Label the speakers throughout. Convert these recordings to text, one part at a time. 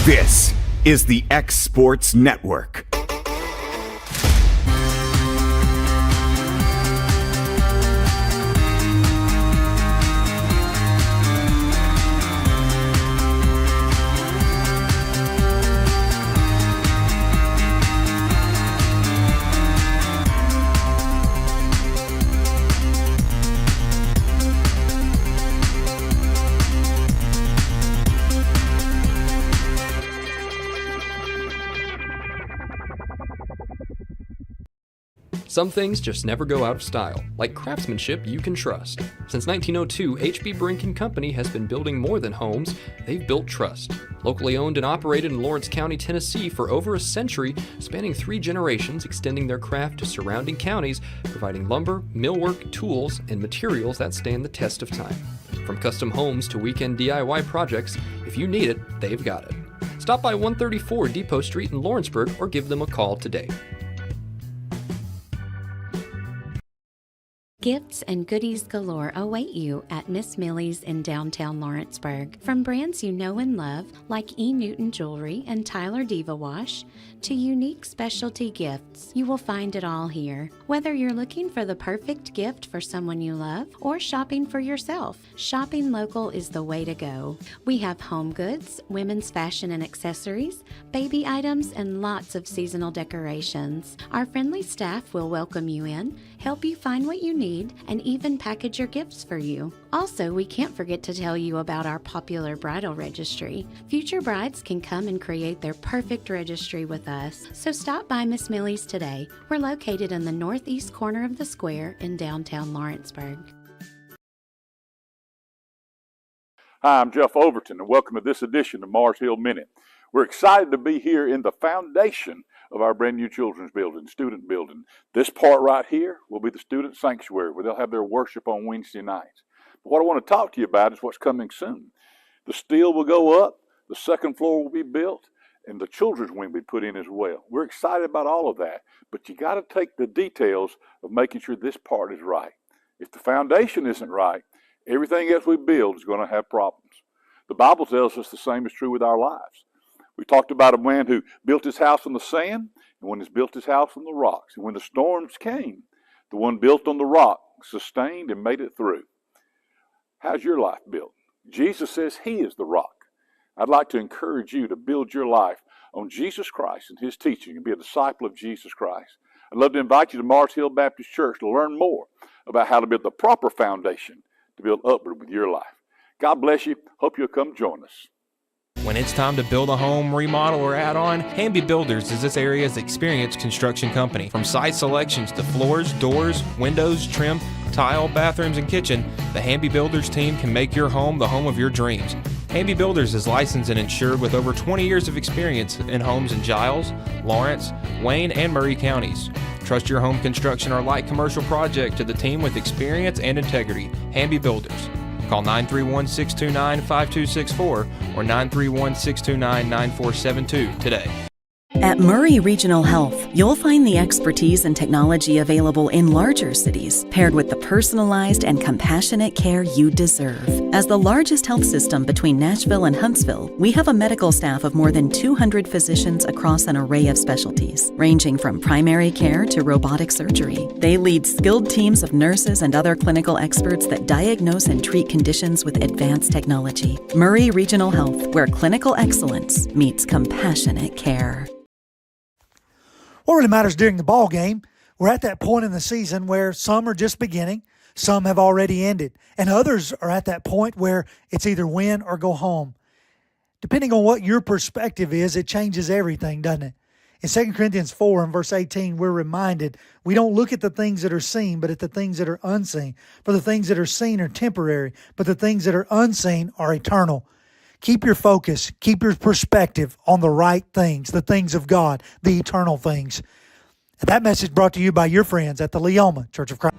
Speaker 1: This is the X Sports Network.
Speaker 2: Some things just never go out of style, like craftsmanship you can trust. Since 1902, H.B. Brink & Company has been building more than homes, they've built trust. Locally owned and operated in Lawrence County, Tennessee for over a century, spanning 3 generations, extending their craft to surrounding counties, providing lumber, millwork, tools, and materials that stand the test of time. From custom homes to weekend DIY projects, if you need it, they've got it. Stop by 134 Depot Street in Lawrenceburg or give them a call today.
Speaker 3: Gifts and goodies galore await you at Miss Millie's in downtown Lawrenceburg. From brands you know and love, like E. Newton Jewelry and Tyler Diva Wash, to unique specialty gifts, you will find it all here. Whether you're looking for the perfect gift for someone you love or shopping for yourself, shopping local is the way to go. We have home goods, women's fashion and accessories, baby items, and lots of seasonal decorations. Our friendly staff will welcome you in, help you find what you need, and even package your gifts for you. Also, we can't forget to tell you about our popular bridal registry. Future brides can come and create their perfect registry with us. So stop by Miss Millie's today. We're located in the northeast corner of the square in downtown Lawrenceburg.
Speaker 4: Hi, I'm Jeff Overton, and welcome to this edition of Mars Hill Minute. We're excited to be here in the foundation of our brand new children's building, student building. This part right here will be the student sanctuary where they'll have their worship on Wednesday nights. But what I want to talk to you about is what's coming soon. The steel will go up, the second floor will be built, and the children's wing will be put in as well. We're excited about all of that, but you got to take the details of making sure this part is right. If the foundation isn't right, everything else we build is going to have problems. The Bible tells us the same is true with our lives. We talked about a man who built his house on the sand, and one who's built his house on the rocks. And when the storms came, the one built on the rock sustained and made it through. How's your life built? Jesus says he is the rock. I'd like to encourage you to build your life on Jesus Christ and his teaching and be a disciple of Jesus Christ. I'd love to invite you to Mars Hill Baptist Church to learn more about how to build the proper foundation to build upward with your life. God bless you. Hope you'll come join us.
Speaker 5: When it's time to build a home, remodel, or add on, Hamby Builders is this area's experienced construction company. From site selections to floors, doors, windows, trim, tile, bathrooms, and kitchen, the Hamby Builders team can make your home the home of your dreams. Hamby Builders is licensed and insured with over 20 years of experience in homes in Giles, Lawrence, Wayne, and Murray counties. Trust your home construction or light commercial project to the team with experience and integrity. Hamby Builders. Call 931-629-5264 or 931-629-9472 today.
Speaker 6: At Murray Regional Health, you'll find the expertise and technology available in larger cities, paired with the personalized and compassionate care you deserve. As the largest health system between Nashville and Huntsville, we have a medical staff of more than 200 physicians across an array of specialties, ranging from primary care to robotic surgery. They lead skilled teams of nurses and other clinical experts that diagnose and treat conditions with advanced technology. Murray Regional Health, where clinical excellence meets compassionate care.
Speaker 7: What really matters during the ball game, we're at that point in the season where some are just beginning, some have already ended, and others are at that point where it's either win or go home. Depending on what your perspective is, it changes everything, doesn't it? In 2 Corinthians 4 and verse 18, we're reminded we don't look at the things that are seen, but at the things that are unseen. For the things that are seen are temporary, but the things that are unseen are eternal. Keep your focus, keep your perspective on the right things, the things of God, the eternal things. And that message brought to you by your friends at the Leoma Church of Christ.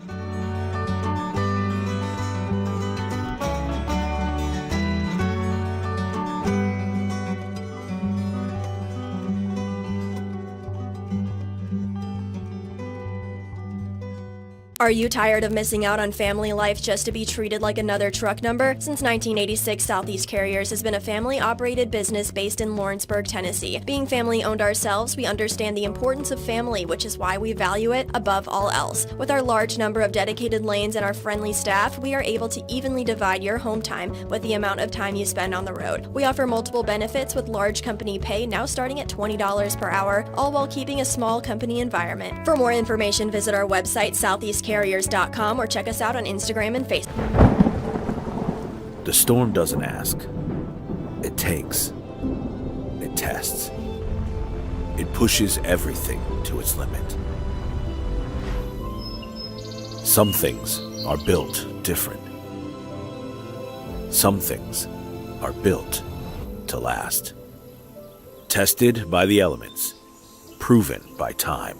Speaker 8: Are you tired of missing out on family life just to be treated like another truck number? Since 1986, Southeast Carriers has been a family-operated business based in Lawrenceburg, Tennessee. Being family-owned ourselves, we understand the importance of family, which is why we value it above all else. With our large number of dedicated lanes and our friendly staff, we are able to evenly divide your home time with the amount of time you spend on the road. We offer multiple benefits with large company pay now starting at $20 per hour, all while keeping a small company environment. For more information, visit our website, southeastcarriers.com, or check us out on Instagram and Facebook.
Speaker 9: The storm doesn't ask. It takes. It tests. It pushes everything to its limit. Some things are built different. Some things are built to last. Tested by the elements. Proven by time.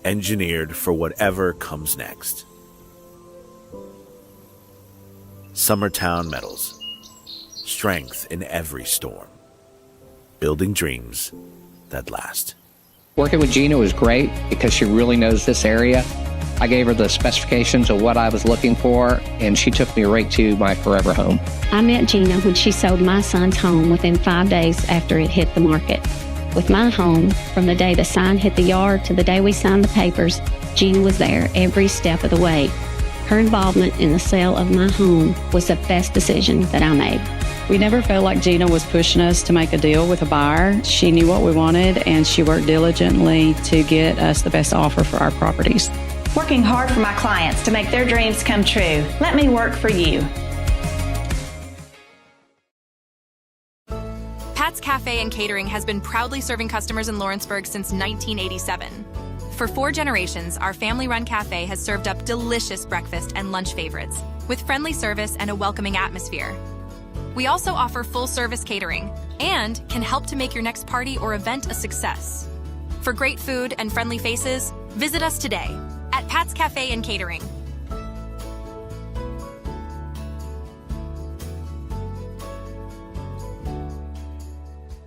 Speaker 9: Engineered for whatever comes next. Summertown Metals. Strength in every storm. Building dreams that last.
Speaker 10: Working with Gina was great because she really knows this area. I gave her the specifications of what I was looking for, and she took me right to my forever home.
Speaker 11: I met Gina when she sold my son's home within 5 days after it hit the market. With my home, from the day the sign hit the yard to the day we signed the papers, Gina was there every step of the way. Her involvement in the sale of my home was the best decision that I made.
Speaker 12: We never felt like Gina was pushing us to make a deal with a buyer. She knew what we wanted, and she worked diligently to get us the best offer for our properties.
Speaker 13: Working hard for my clients to make their dreams come true. Let me work for you.
Speaker 14: Pat's Cafe and Catering has been proudly serving customers in Lawrenceburg since 1987. For 4 generations, our family-run cafe has served up delicious breakfast and lunch favorites, with friendly service and a welcoming atmosphere. We also offer full-service catering and can help to make your next party or event a success. For great food and friendly faces, visit us today at Pat's Cafe and Catering.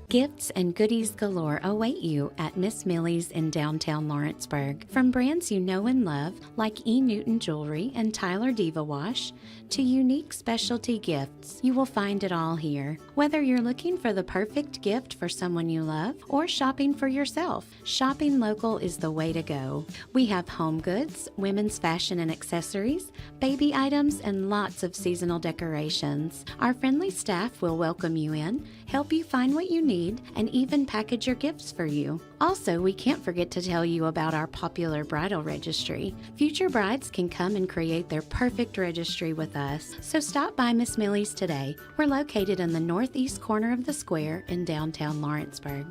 Speaker 3: Gifts and goodies galore await you at Miss Millie's in downtown Lawrenceburg. From brands you know and love, like E. Newton Jewelry and Tyler Diva Wash, to unique specialty gifts, you will find it all here. Whether you're looking for the perfect gift for someone you love or shopping for yourself, shopping local is the way to go. We have home goods, women's fashion and accessories, baby items, and lots of seasonal decorations. Our friendly staff will welcome you in, help you find what you need, and even package your gifts for you. Also, we can't forget to tell you about our popular bridal registry. Future brides can come and create their perfect registry with us. So stop by Miss Millie's today. We're located in the northeast corner of the square in downtown Lawrenceburg.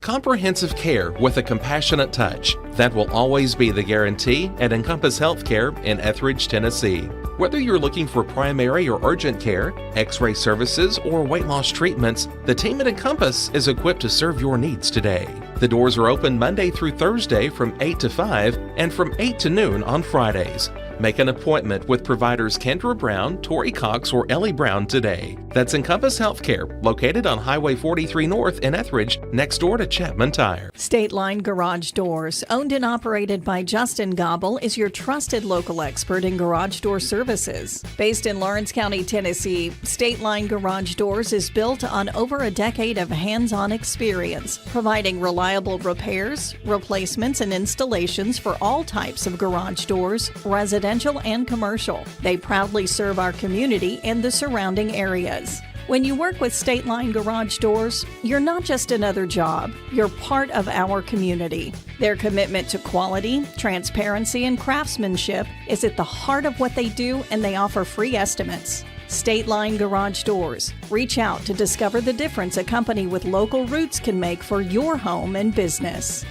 Speaker 5: Comprehensive care with a compassionate touch. That will always be the guarantee at Encompass Healthcare in Etheridge, Tennessee. Whether you're looking for primary or urgent care, x-ray services, or weight loss treatments, the team at Encompass is equipped to serve your needs today. The doors are open Monday through Thursday from 8 to 5 and from 8 to noon on Fridays. Make an appointment with providers Kendra Brown, Tori Cox, or Ellie Brown today. That's Encompass Healthcare, located on Highway 43 North in Etheridge, next door to Chapman Tire.
Speaker 15: State Line Garage Doors, owned and operated by Justin Gobble, is your trusted local expert in garage door services. Based in Lawrence County, Tennessee, State Line Garage Doors is built on over a decade of hands-on experience, providing reliable repairs, replacements, and installations for all types of garage doors, residential and commercial. They proudly serve our community and the surrounding areas. When you work with State Line Garage Doors, you're not just another job, you're part of our community. Their commitment to quality, transparency, and craftsmanship is at the heart of what they do, and they offer free estimates. State Line Garage Doors. Reach out to discover the difference a company with local roots can make for your home and business.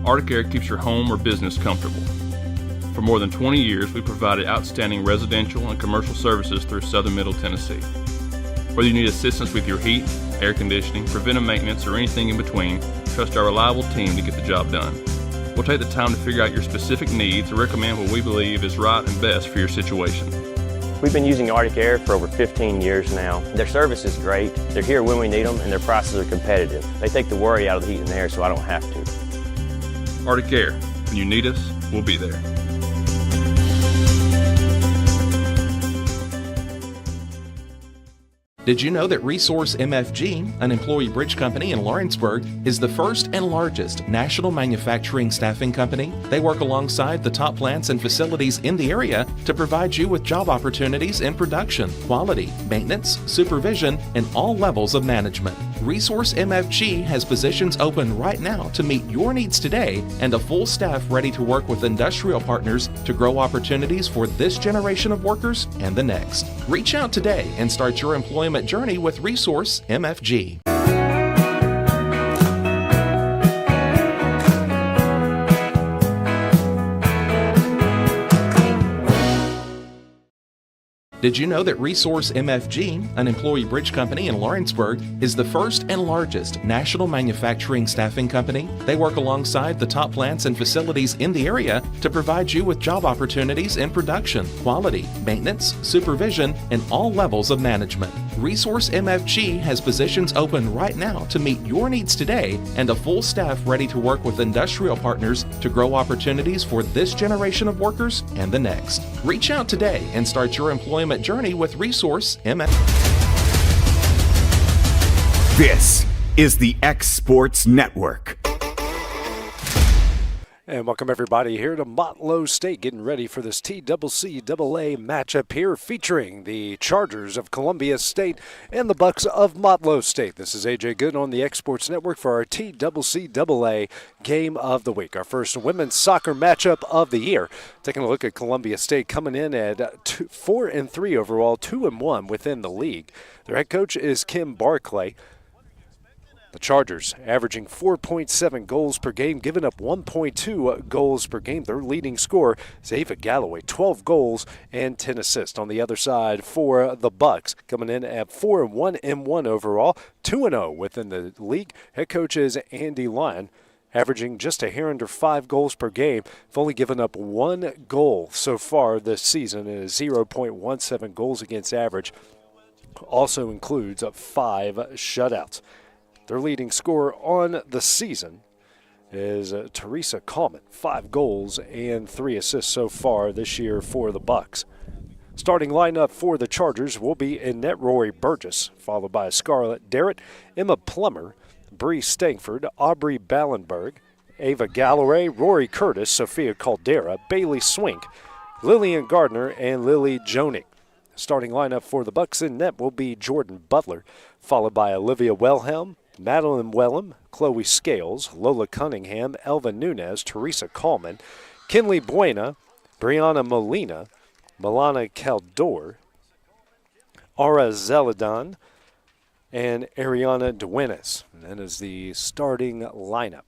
Speaker 16: Arctic Air keeps your home or business comfortable. For more than 20 years, we provided outstanding residential and commercial services through Southern Middle Tennessee. Whether you need assistance with your heat, air conditioning, preventive maintenance, or anything in between, trust our reliable team to get the job done. We'll take the time to figure out your specific needs and recommend what we believe is right and best for your situation.
Speaker 17: We've been using Arctic Air for over 15 years now. Their service is great. They're here when we need them, and their prices are competitive. They take the worry out of the heat and air so I don't have to.
Speaker 16: Arctic Air. When you need us, we'll be there.
Speaker 5: Did you know that Resource MFG, an employee bridge company in Lawrenceburg, is the first and largest national manufacturing staffing company? They work alongside the top plants and facilities in the area to provide you with job opportunities in production, quality, maintenance, supervision, and all levels of management. Resource MFG has positions open right now to meet your needs today and a full staff ready to work with industrial partners to grow opportunities for this generation of workers and the next. Reach out today and start your employment journey with Resource MFG. Did you know that Resource MFG, an employee bridge company in Lawrenceburg, is the first and largest national manufacturing staffing company? They work alongside the top plants and facilities in the area to provide you with job opportunities in production, quality, maintenance, supervision, and all levels of management. Resource MFG has positions open right now to meet your needs today and a full staff ready to work with industrial partners to grow opportunities for this generation of workers and the next. Reach out today and start your employment journey with Resource MFG.
Speaker 1: This is the X Sports Network.
Speaker 18: And welcome everybody here to Motlow State, getting ready for this TCCAA matchup here featuring the Chargers of Columbia State and the Bucks of Motlow State. This is AJ Good on the X Sports Network for our TCCAA Game of the Week, our first women's soccer matchup of the year. Taking a look at Columbia State coming in at 4-3 overall, 2-1 within the league. Their head coach is Kim Barclay. The Chargers averaging 4.7 goals per game, giving up 1.2 goals per game. Their leading scorer is Ava Galloway, 12 goals and 10 assists. On the other side for the Bucks, coming in at 4-1 overall, 2-0 within the league. Head coach is Andy Lyon, averaging just a hair under 5 goals per game. They've only given up 1 goal so far this season, and 0.17 goals against average. Also includes 5 shutouts. Their leading scorer on the season is Teresa Coleman, 5 goals and 3 assists so far this year for the Bucks. Starting lineup for the Chargers will be in net Rory Burgess, followed by Scarlett Darrett, Emma Plummer, Bree Stankford, Aubrey Ballenberg, Ava Galloway, Rory Curtis, Sophia Caldera, Bailey Swink, Lillian Gardner, and Lily Joning. Starting lineup for the Bucks in net will be Jordan Butler, followed by Olivia Wilhelm, Madeline Wellham, Chloe Scales, Lola Cunningham, Elva Nunez, Teresa Coleman, Kinley Buena, Brianna Molina, Milana Caldor, Ara Zeladon, and Ariana Duenas. And that is the starting lineup.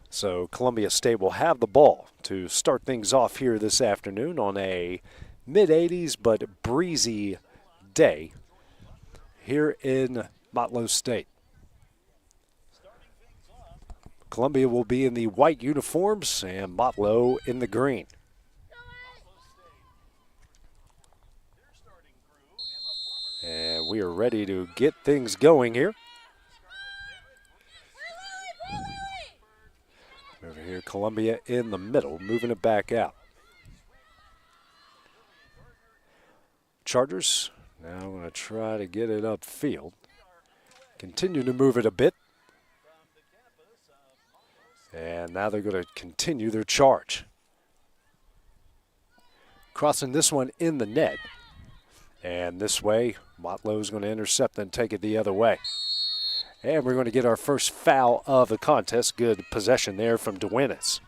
Speaker 18: So Columbia State will have the ball to start things off here this afternoon on a mid-80s but breezy day here in Motlow State. Columbia will be in the white uniforms and Motlow in the green. And we are ready to get things going here. Over here, Columbia in the middle, moving it back out. Chargers now I'm going to try to get it upfield. Continue to move it a bit. And now they're going to continue their charge. Crossing this one in the net. And this way, Motlow's going to intercept and take it the other way. And we're going to get our first foul of the contest. Good possession there from Duenas.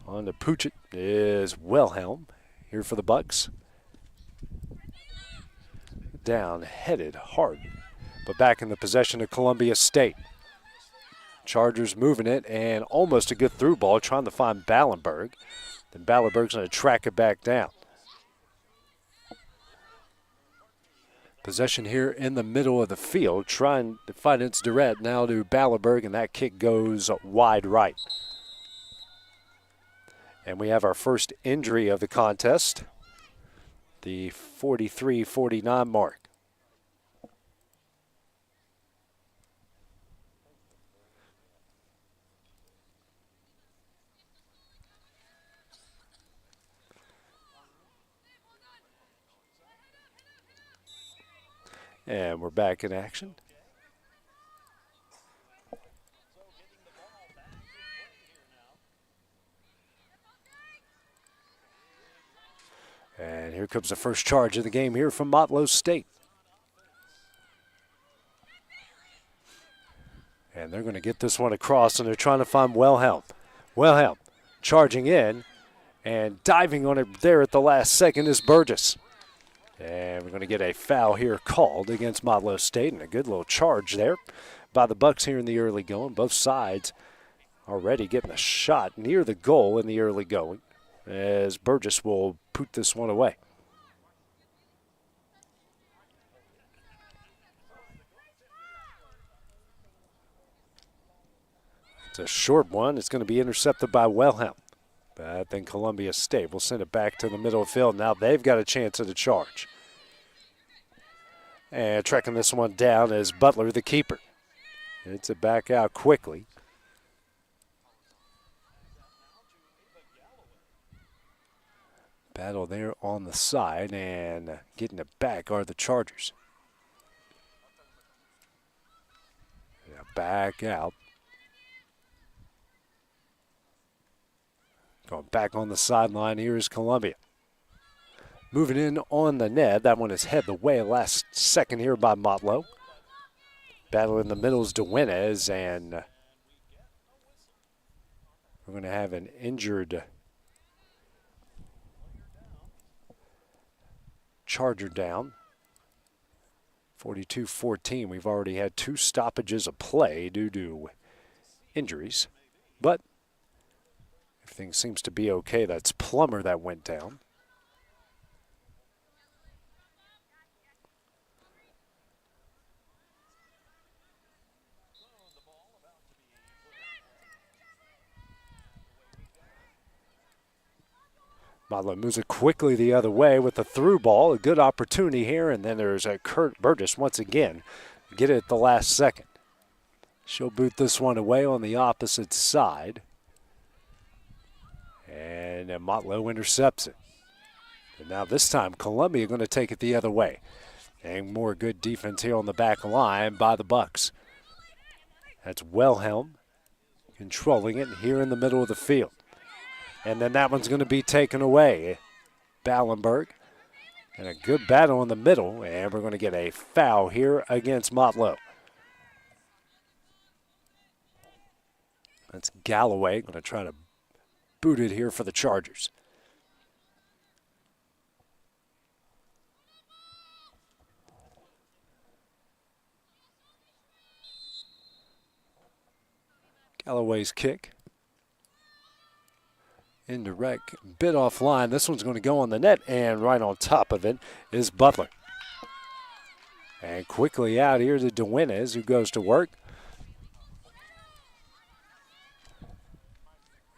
Speaker 18: On to Puchet is Wilhelm here for the Bucks. Down, headed hard, but back in the possession of Columbia State. Chargers moving it, and almost a good through ball, trying to find Ballenberg. Then Ballenberg's going to track it back down. Possession here in the middle of the field, trying to find its direct now to Ballenberg, and that kick goes wide right. And we have our first injury of the contest, the 43-49 mark. And we're back in action. And here comes the first charge of the game here from Motlow State. And they're going to get this one across, and they're trying to find Wilhelm. Wilhelm charging in and diving on it there at the last second is Burgess. And we're going to get a foul here called against Motlow State, and a good little charge there by the Bucks here in the early going. Both sides already getting a shot near the goal in the early going, as Burgess will put this one away. It's a short one. It's going to be intercepted by Wilhelm. But then Columbia State will send it back to the middle of the field. Now they've got a chance at a charge. And tracking this one down is Butler, the keeper. It's it back out quickly. Battle there on the side, and getting it back are the Chargers. Yeah, back out. Going back on the sideline here is Columbia. Moving in on the net. That one is headed away last second here by Motlow. Battle in the middle is DeWinez, and we're going to have an injured Charger down. 42-14. We've already had 2 stoppages of play due to injuries, but everything seems to be okay. That's Plummer that went down. Motlow moves it quickly the other way with the through ball. A good opportunity here, and then there's a Kurt Burgess once again. Get it at the last second. She'll boot this one away on the opposite side. And Motlow intercepts it. And now this time, Columbia going to take it the other way. And more good defense here on the back line by the Bucks. That's Wilhelm controlling it here in the middle of the field. And then that one's going to be taken away. Ballenberg. And a good battle in the middle. And we're going to get a foul here against Motlow. That's Galloway going to try to boot it here for the Chargers. Galloway's kick. Indirect, bit offline. This one's going to go on the net, and right on top of it is Butler. And quickly out here to DeWinez, who goes to work.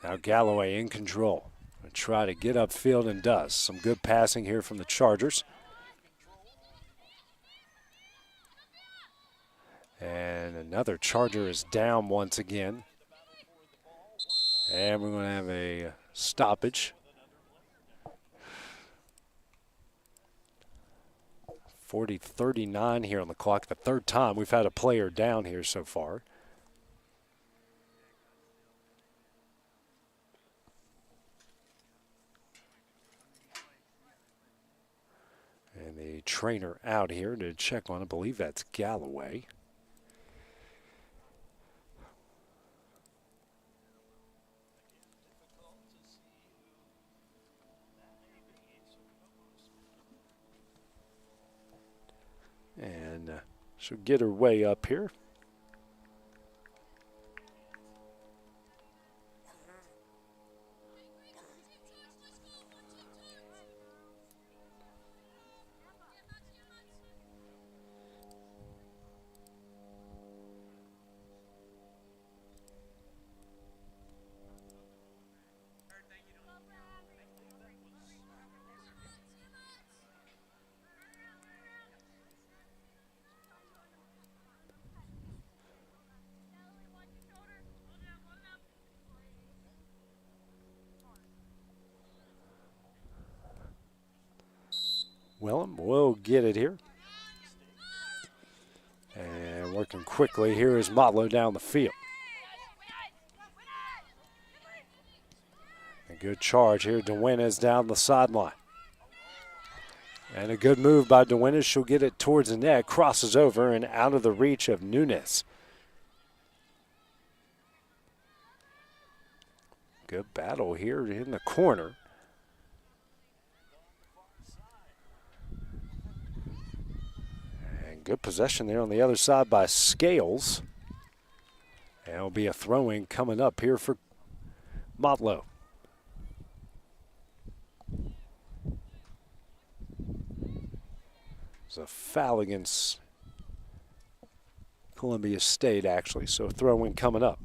Speaker 18: Now Galloway in control. Gonna try to get upfield and does. Some good passing here from the Chargers. And another Charger is down once again. And we're going to have a stoppage. 40-39 here on the clock. The third time we've had a player down here so far. And the trainer out here to check on it. I believe that's Galloway. And she'll get her way up here. Willem will get it here. And working quickly here is Motlow down the field. A good charge here. Duenas down the sideline. And a good move by Duenas. She'll get it towards the net. Crosses over and out of the reach of Nunes. Good battle here in the corner. And good possession there on the other side by Scales. And it'll be a throw-in coming up here for Motlow. It's a foul against Columbia State, actually. So a throw-in coming up.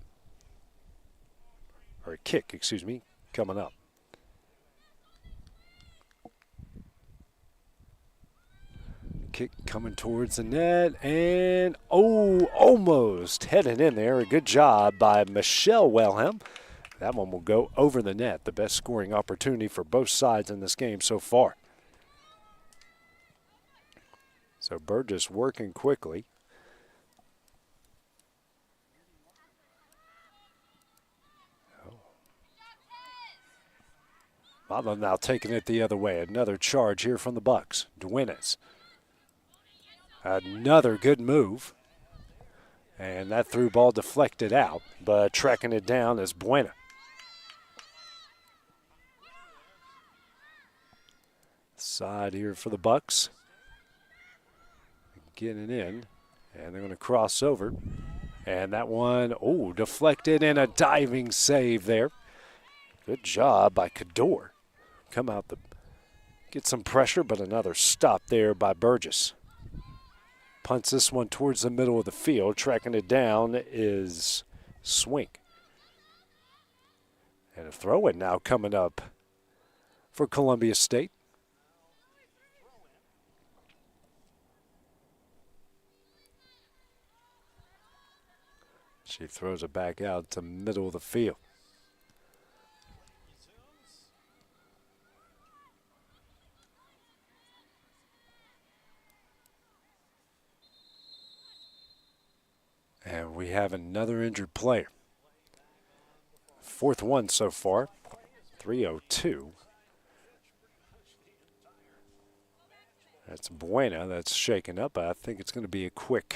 Speaker 18: Or a kick, excuse me, coming up. Kick coming towards the net, and almost headed in there. A good job by Michelle Wellham. That one will go over the net. The best scoring opportunity for both sides in this game so far. So Burgess working quickly. Motlow now taking it the other way. Another charge here from the Bucks. Duenas. Another good move. And that through ball deflected out, but tracking it down is Buena. Side here for the Bucks. Getting in, and they're going to cross over. And that one, deflected and a diving save there. Good job by Cador. Come out get some pressure, but another stop there by Burgess. Punts this one towards the middle of the field. Tracking it down is Swink. And a throw-in now coming up for Columbia State. She throws it back out to middle of the field. And we have another injured player. Fourth one so far. 3:02. That's Buena. That's shaken up. I think it's going to be a quick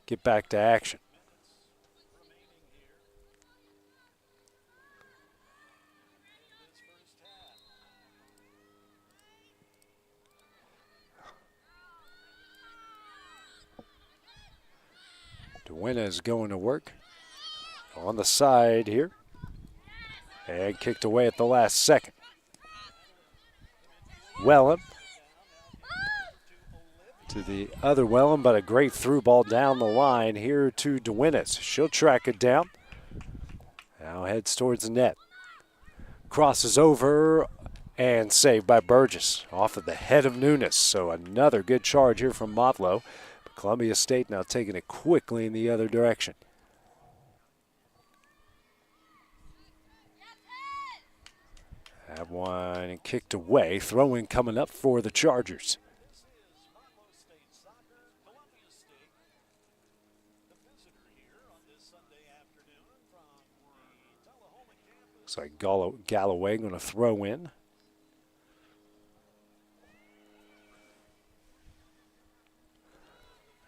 Speaker 18: get back to action. Duena is going to work on the side here. And kicked away at the last second. Wellham to the other Wellham, but a great through ball down the line here to Duenas. She'll track it down. Now heads towards the net. Crosses over and saved by Burgess off of the head of Nunes. So another good charge here from Motlow. Columbia State now taking it quickly in the other direction. That one kicked away. Throw-in coming up for the Chargers. Looks like Galloway going to throw in.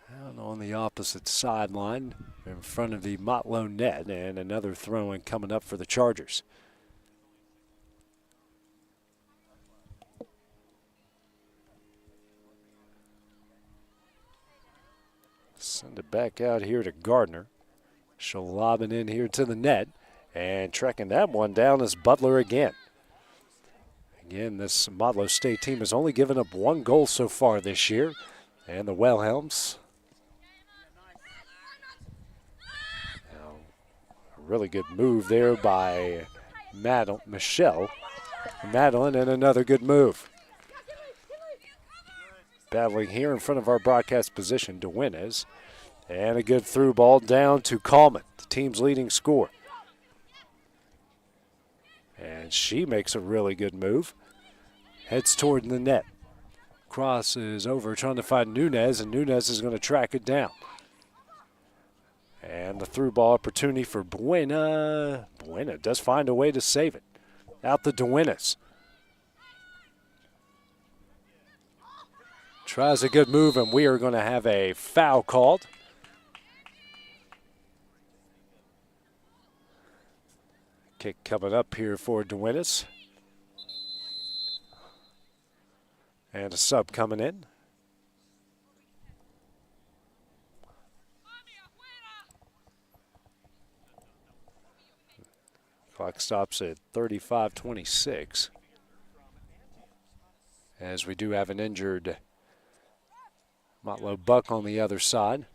Speaker 18: Down on the opposite sideline in front of the Motlow net, and another throw-in coming up for the Chargers. Send it back out here to Gardner. She'll lob it in here to the net, and tracking that one down is Butler again. Again, this Motlow State team has only given up one goal so far this year, and the Wellhelms. Really good move there by Michelle Madeline, and another good move. Battling here in front of our broadcast position, Duenas. And a good through ball down to Coleman, the team's leading scorer. And she makes a really good move. Heads toward the net. crosses over, trying to find Nunez, and Nunez is going to track it down. And the through ball opportunity for Buena. Buena does find a way to save it. Out to Duenas. Tries a good move, and we are going to have a foul called. Kick coming up here for Duenas. And a sub coming in. Clock stops at 35:26. As we do have an injured Motlow Buck on the other side.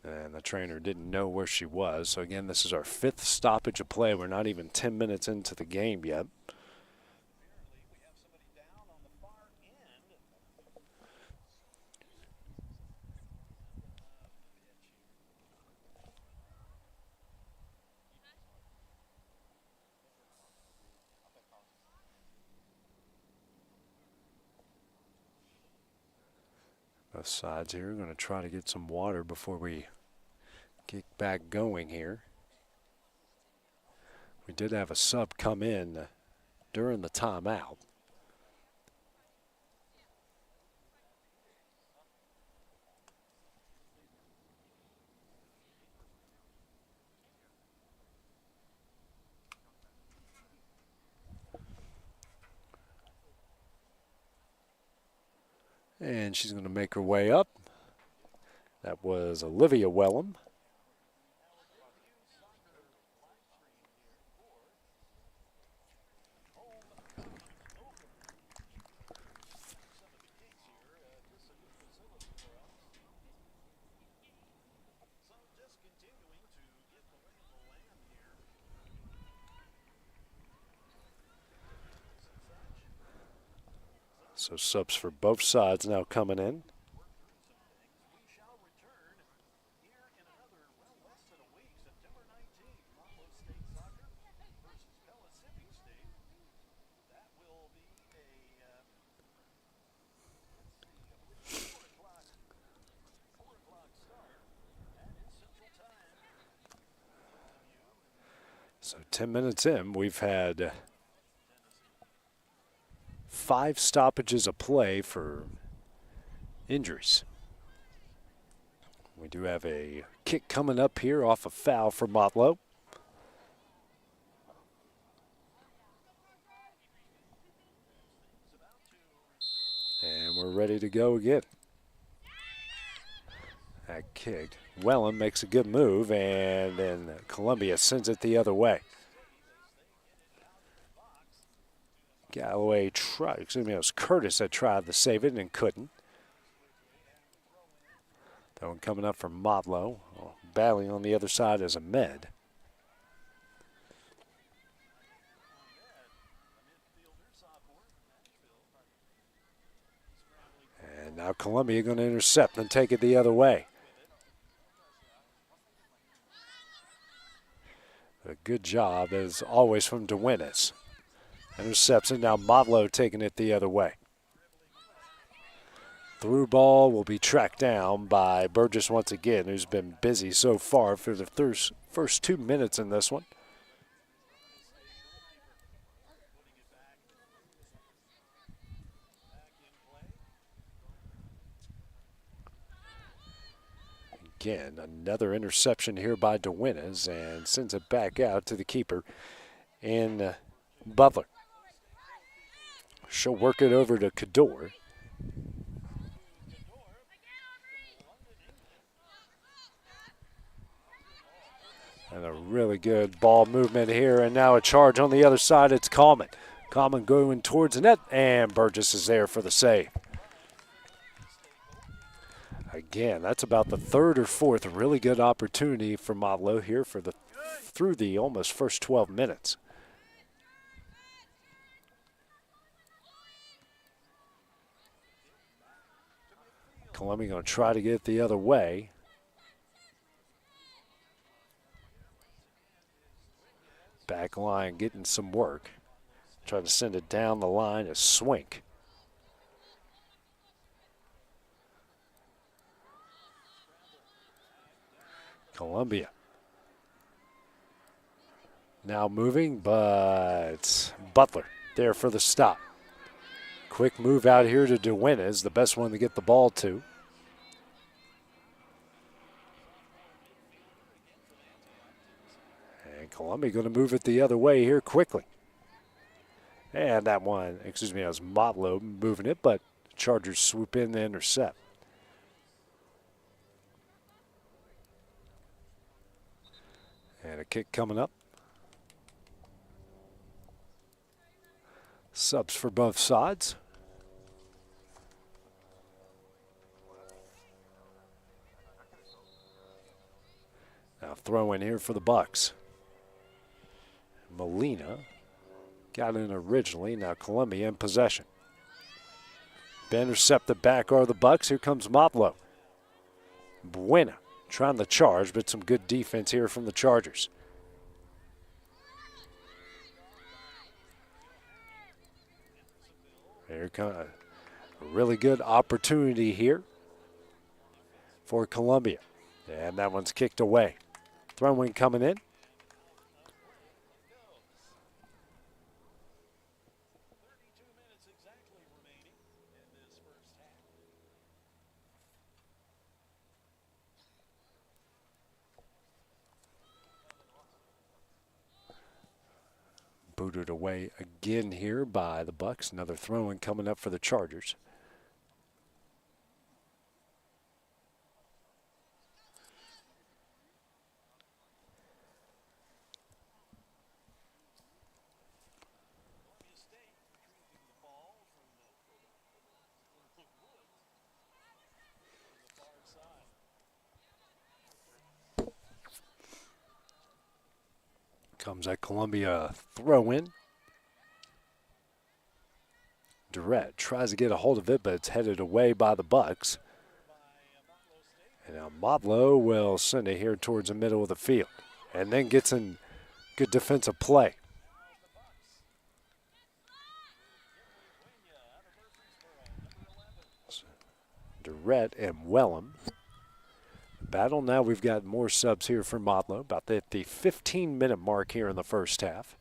Speaker 18: And the trainer didn't know where she was. So again, this is our 5th stoppage of play. We're not even 10 minutes into the game yet. Both sides here are going to try to get some water before we get back going here. We did have a sub come in during the timeout. And she's going to make her way up. That was Olivia Wellham. So subs for both sides now coming in. So 10 minutes in, we've had 5 stoppages of play for injuries. We do have a kick coming up here off a foul for Motlow. And we're ready to go again. That kicked. Wellham makes a good move, and then Columbia sends it the other way. Galloway tried, excuse me, it was Curtis that tried to save it and couldn't. That one coming up from Motlow. Battling on the other side is Ahmed. And now Columbia going to intercept and take it the other way. A good job, as always, from Duenas. Intercepts it, now Motlow taking it the other way. Through ball will be tracked down by Burgess once again, who's been busy so far for the first 2 minutes in this one. Again, another interception here by Duenas, and sends it back out to the keeper in Butler. She'll work it over to Cador. And a really good ball movement here, and now a charge on the other side. It's Coleman. Coleman going towards the net, and Burgess is there for the save. Again, that's about the 3rd or 4th really good opportunity for Motlow here for through the almost first 12 minutes. Columbia going to try to get it the other way. Back line getting some work. Try to send it down the line as Swink. Columbia. Now moving, but Butler there for the stop. Quick move out here to Duenas, the best one to get the ball to. And Columbia going to move it the other way here quickly. And that one, that was Motlow moving it, but Chargers swoop in to intercept. And a kick coming up. Subs for both sides. Now throw in here for the Bucks. Molina got in originally. Now Columbia in possession. Intercepted back are the Bucks. Here comes Motlow. Buena trying to charge, but some good defense here from the Chargers. Here comes a really good opportunity here for Columbia. And that one's kicked away. Throw-in coming in. Booted away again here by the Bucks. Another throw-in coming up for the Chargers. Comes that Columbia throw-in. Durrett tries to get a hold of it, but it's headed away by the Bucks. And now Motlow will send it here towards the middle of the field. And then gets in good defensive play. Durrett and Wellham. Battle. Now we've got more subs here for Motlow, about at the 15-minute mark here in the first half.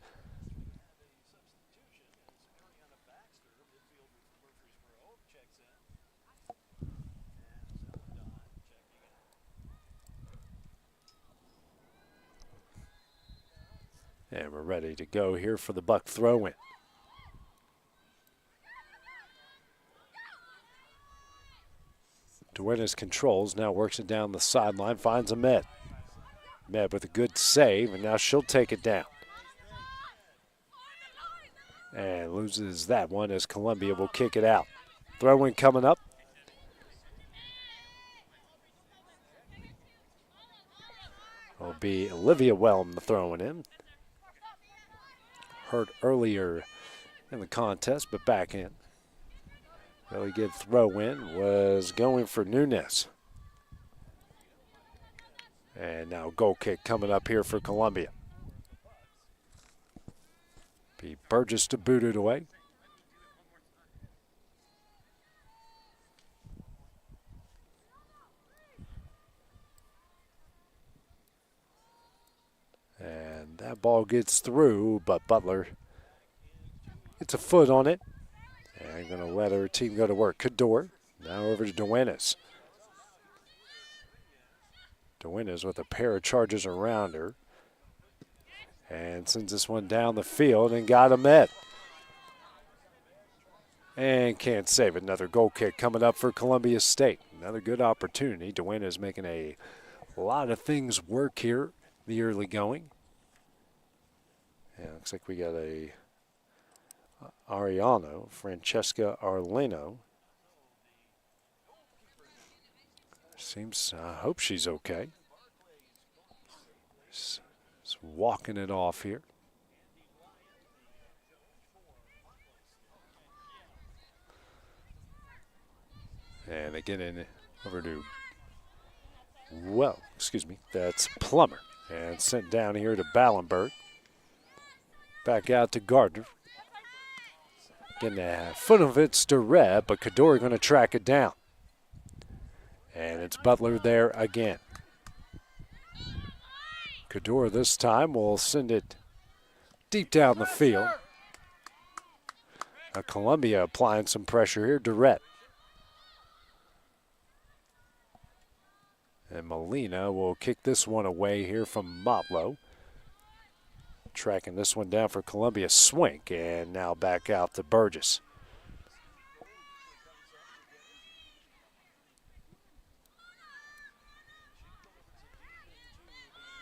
Speaker 18: And we're ready to go here for the Buck throw-in. Duenas controls, now works it down the sideline, finds Ahmed. Ahmed with a good save, and now she'll take it down. And loses that one as Columbia will kick it out. Throw-in coming up. Will be Olivia Wellham the throwing in. Hurt earlier in the contest, but back in. Really good throw-in, was going for Nunes. And now goal kick coming up here for Columbia. Be Burgess to boot it away. And that ball gets through, but Butler gets a foot on it. And going to let her team go to work. Cador now over to Duenas. Duenas with a pair of charges around her. And sends this one down the field and got Ahmed. And can't save it. Another goal kick coming up for Columbia State. Another good opportunity. Duenas making a lot of things work here the early going. Yeah, looks like we got a Ariano, Francesca Arleno. I hope she's okay. Just walking it off here. And they get in over to, that's Plummer. And sent down here to Ballenberg. Back out to Gardner. Getting a foot of it's Durrett, but Kadori going to track it down. And it's Butler there again. Kadori this time will send it deep down the field. Now Columbia applying some pressure here. Durrett. And Molina will kick this one away here from Motlow. Tracking this one down for Columbia. Swink, and now back out to Burgess.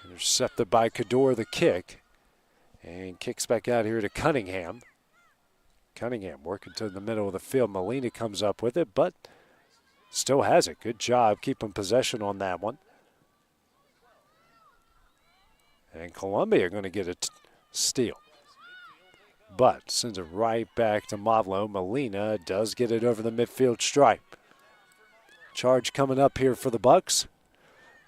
Speaker 18: Intercepted by Kador, the kick. And kicks back out here to Cunningham. Cunningham working to the middle of the field. Molina comes up with it, but still has it. Good job keeping possession on that one. And Columbia going to get a steal. But sends it right back to Motlow. Molina does get it over the midfield stripe. Charge coming up here for the Bucks.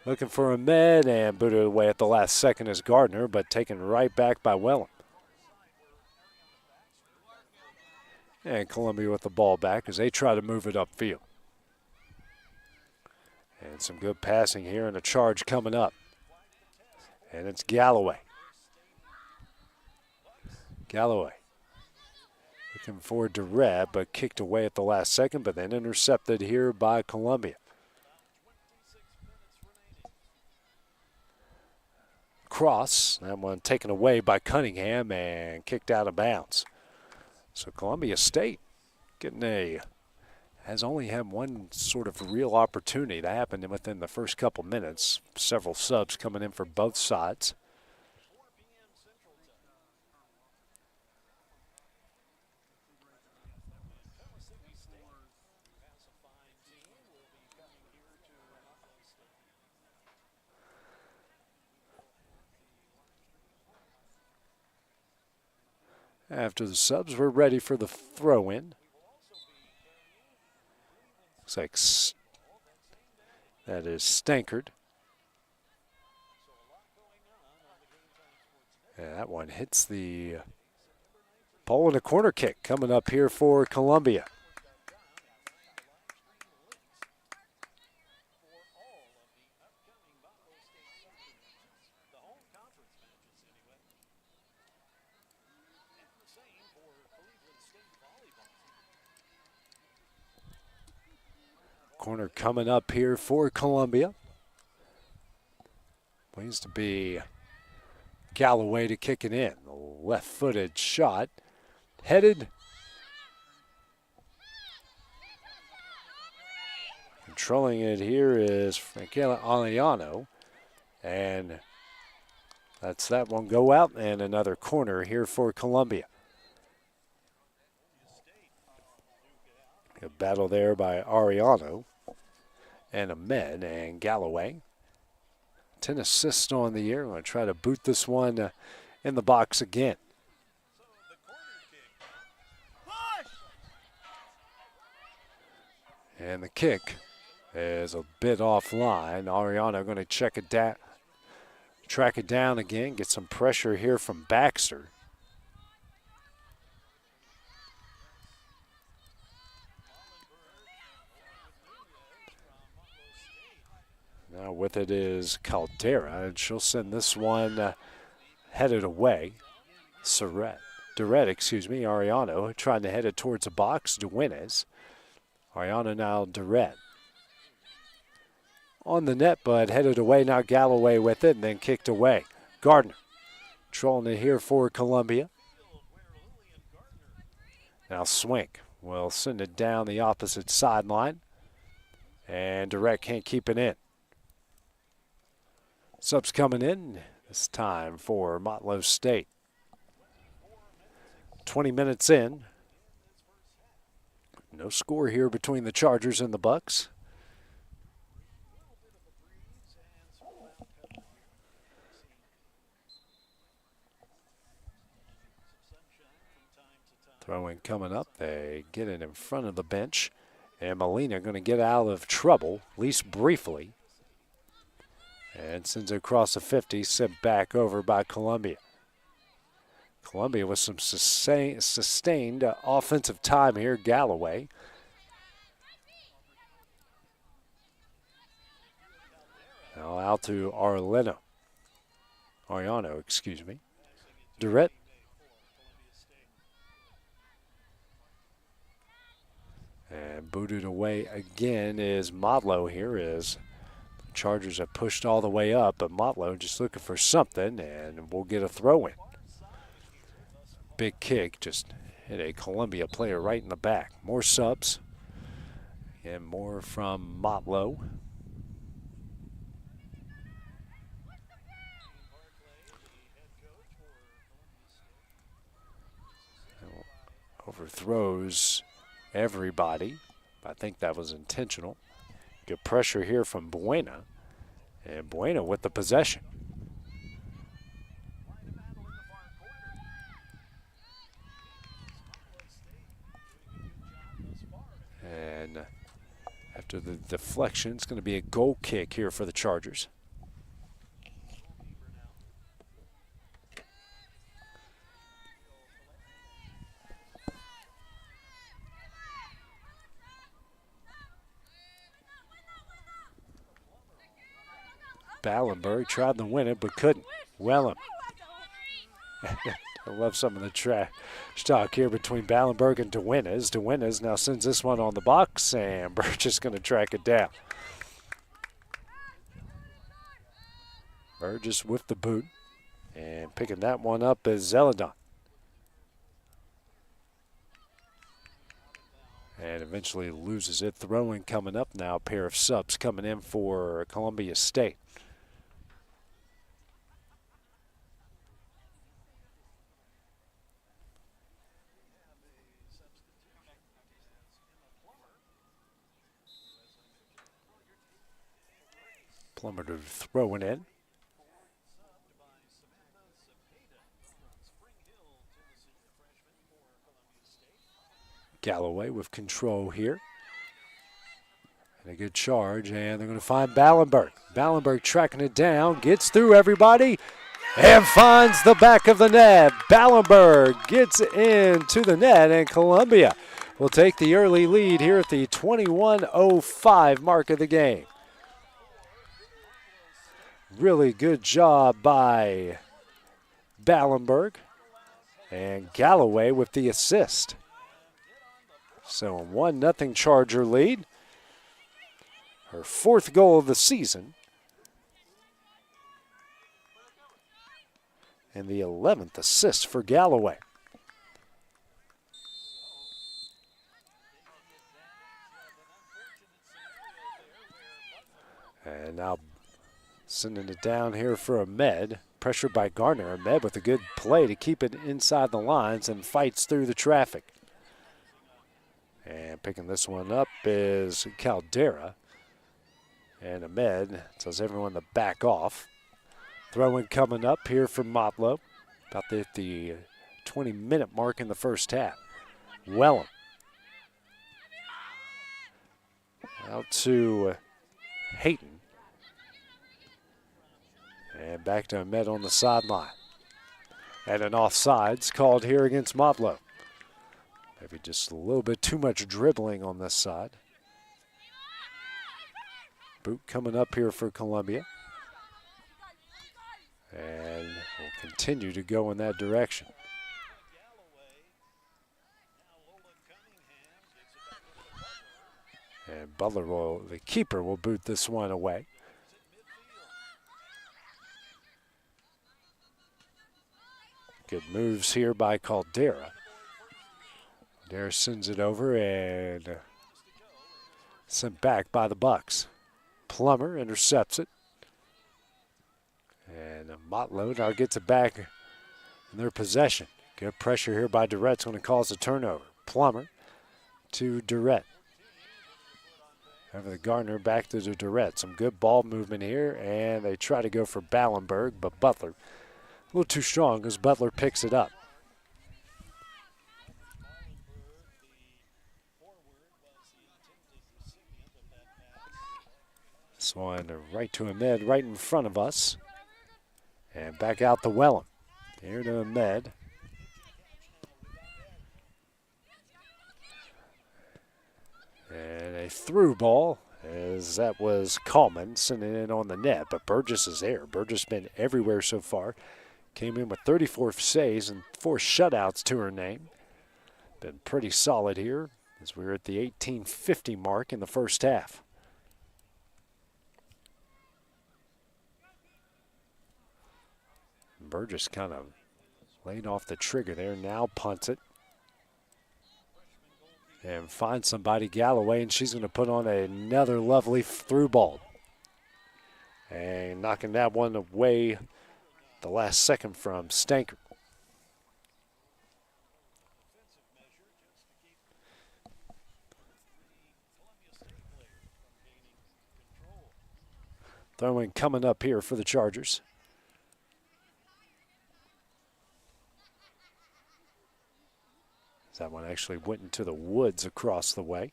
Speaker 18: Looking for Ahmed and booted away at the last second is Gardner, but taken right back by Wellham. And Columbia with the ball back as they try to move it upfield. And some good passing here and a charge coming up. And it's Galloway. Galloway looking for Durrett, but kicked away at the last second, but then intercepted here by Columbia. Cross, that one taken away by Cunningham and kicked out of bounds. So Columbia State has only had one sort of real opportunity. That happened within the first couple minutes. Several subs coming in for both sides. After the subs, we're ready for the throw-in. Looks like that is Stankard. Yeah, that one hits the pole, and a corner kick coming up here for Columbia. Corner coming up here for Columbia. Pleased to be Galloway to kick it in. The left-footed shot. Headed. Controlling it here is Franquela Aliano. And that's that one go out. And another corner here for Columbia. A battle there by Ariano and Ahmed and Galloway. 10 assists on the year. We're going to try to boot this one in the box again. And the kick is a bit offline. Ariano going to check it down, track it down again, get some pressure here from Baxter. Now with it is Caldera, and she'll send this one headed away. Durrett, Ariano trying to head it towards the box. Duenes. Ariano now Durrett. On the net, but headed away. Now Galloway with it, and then kicked away. Gardner trolling it here for Columbia. Now Swink will send it down the opposite sideline, and Durrett can't keep it in. Subs coming in this time for Motlow State. 20 minutes in. No score here between the Chargers and the Bucks. Throw-in coming up. They get it in front of the bench. And Molina going to get out of trouble, at least briefly. And sends it across the 50, sent back over by Columbia. Columbia with some sustained offensive time here. Galloway. Now out to Ariano, excuse me. Durrett. And booted away again is Motlow here as the Chargers have pushed all the way up, but Motlow just looking for something, and we'll get a throw in. Big kick, just hit a Columbia player right in the back. More subs and more from Motlow. Overthrows everybody. I think that was intentional. Good pressure here from Buena. And Buena with the possession. And after the deflection, it's going to be a goal kick here for the Chargers. Ballenberg tried to win it, but couldn't. Wellham. I love some of the trash talk here between Ballenberg and DeWinnes. DeWinnes now sends this one on the box, and Burgess going to track it down. Burgess with the boot, and picking that one up is Zeladon. And eventually loses it. Throwing coming up now. A pair of subs coming in for Columbia State. Plummer to throw it in. Galloway with control here. And a good charge, and they're going to find Ballenberg. Ballenberg tracking it down, gets through everybody, and finds the back of the net. Ballenberg gets into the net, and Columbia will take the early lead here at the 21:05 mark of the game. Really good job by Ballenberg, and Galloway with the assist. So a 1-0 Charger lead. Her fourth goal of the season. And the 11th assist for Galloway. And now sending it down here for Ahmed. Pressured by Gardner. Ahmed with a good play to keep it inside the lines and fights through the traffic. And picking this one up is Caldera. And Ahmed tells everyone to back off. Throwing coming up here from Motlow. About the 20-minute mark in the first half. Wellham. Out to Hayton. And back to Ahmed on the sideline. And an offsides called here against Motlow. Maybe just a little bit too much dribbling on this side. Boot coming up here for Columbia. And will continue to go in that direction. And Butler the keeper will boot this one away. Good moves here by Caldera. Caldera sends it over and sent back by the Bucks. Plummer intercepts it. And Motlow now gets it back in their possession. Good pressure here by Durrett's going to cause a turnover. Plummer to Durrett. Over the Gardner, back to the Durrett. Some good ball movement here, and they try to go for Ballenberg, but Butler a little too strong as Butler picks it up. This one right to Ahmed, right in front of us. And back out to Wellham. Here to Ahmed. And a through ball, as that was Coleman sending it on the net, but Burgess is there. Burgess been everywhere so far. Came in with 34 saves and 4 shutouts to her name. Been pretty solid here as we're at the 18:50 mark in the first half. Burgess kind of laid off the trigger there, now punts it. And finds somebody, Galloway, and she's going to put on another lovely through ball. And knocking that one away the last second from Stanker. Throwing coming up here for the Chargers. That one actually went into the woods across the way.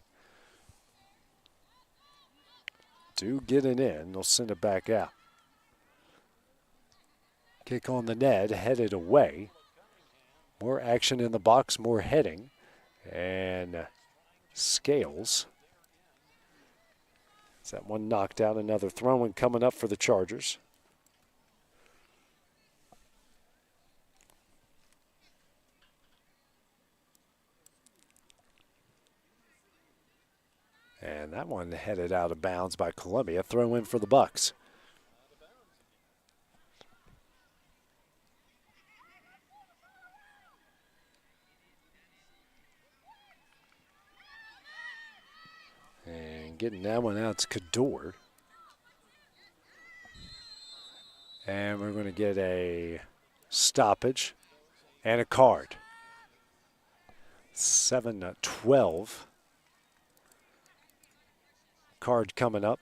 Speaker 18: Do get it in. They'll send it back out. Kick on the net, headed away. More action in the box, more heading. And Scales. Is that one knocked out? Another throw-in coming up for the Chargers. And that one headed out of bounds by Columbia. Throw in for the Bucks. And getting that one out to Cador. And we're going to get a stoppage and a card. 7-12. Card coming up.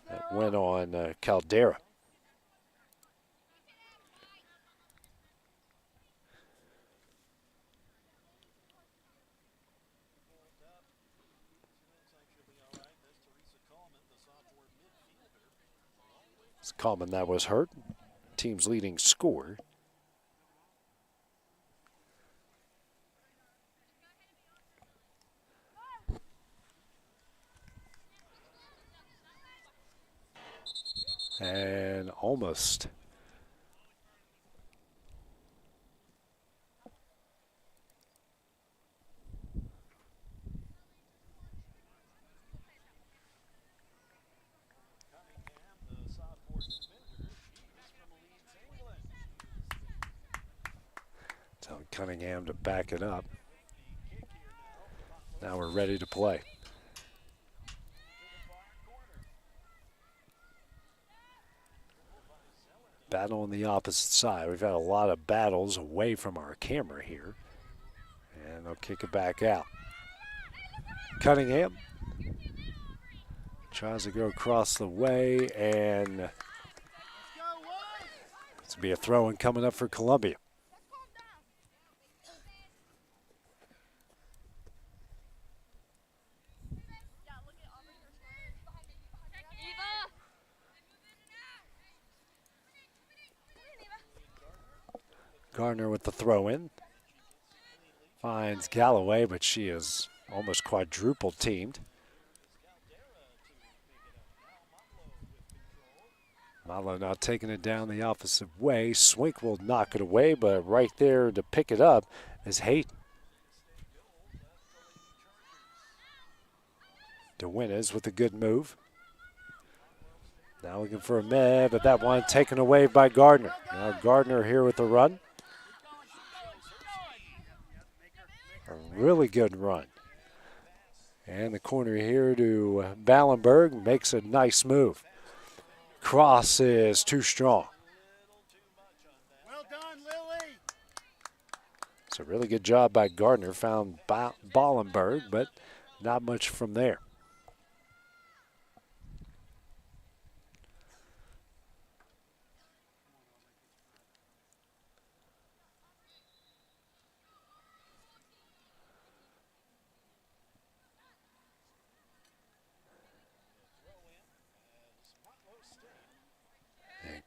Speaker 18: That went on Caldera. It's Coleman that was hurt. Team's leading scorer. And almost. Telling Cunningham to back it up. Now we're ready to play. Battle on the opposite side. We've had a lot of battles away from our camera here. And they'll kick it back out. Cunningham tries to go across the way, and it's going to be a throw-in coming up for Columbia. Gardner with the throw-in. Finds Galloway, but she is almost quadruple teamed. Motlow now taking it down the opposite way. Swink will knock it away, but right there to pick it up is Hayden. DeWinnes with a good move. Now looking for a med, but that one taken away by Gardner. Now Gardner here with the run. A really good run. And the corner here to Ballenberg makes a nice move. Cross is too strong. It's a really good job by Gardner. Found Ballenberg, but not much from there.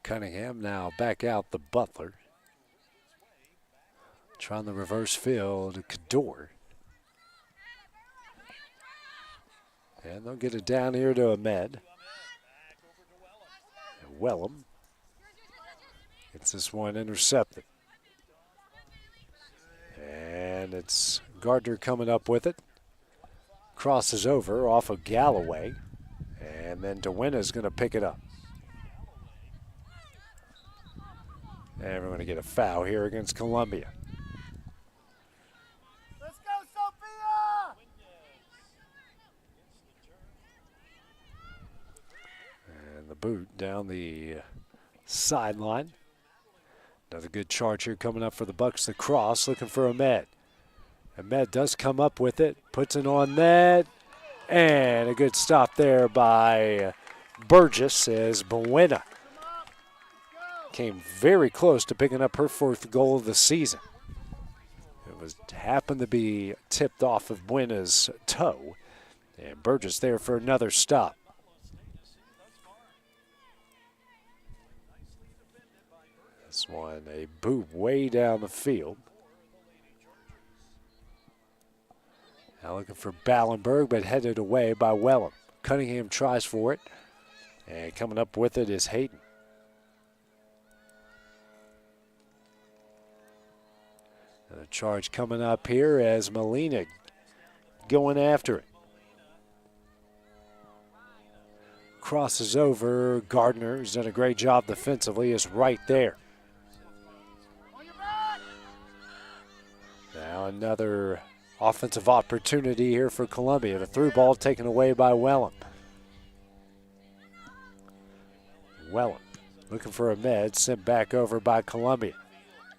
Speaker 18: Cunningham now back out the Butler. Trying the reverse field to Cador. And they'll get it down here to Ahmed. And Wellham gets this one intercepted. And it's Gardner coming up with it. Crosses over off of Galloway. And then DeWinna's going to pick it up. And we're going to get a foul here against Columbia.
Speaker 19: Let's go, Sophia!
Speaker 18: And the boot down the sideline. Another good charge here coming up for the Bucks. The cross, looking for Ahmed. Ahmed does come up with it, puts it on net, and a good stop there by Burgess as Buena came very close to picking up her 4th goal of the season. It happened to be tipped off of Buena's toe, and Burgess there for another stop. This one, a boot way down the field. Now looking for Ballenberg, but headed away by Wellham. Cunningham tries for it, and coming up with it is Hayden. And a charge coming up here as Molina going after it. Crosses over. Gardner, who's done a great job defensively, is right there. Now another offensive opportunity here for Columbia. The through ball taken away by Wellham. Wellham looking for Ahmed, sent back over by Columbia.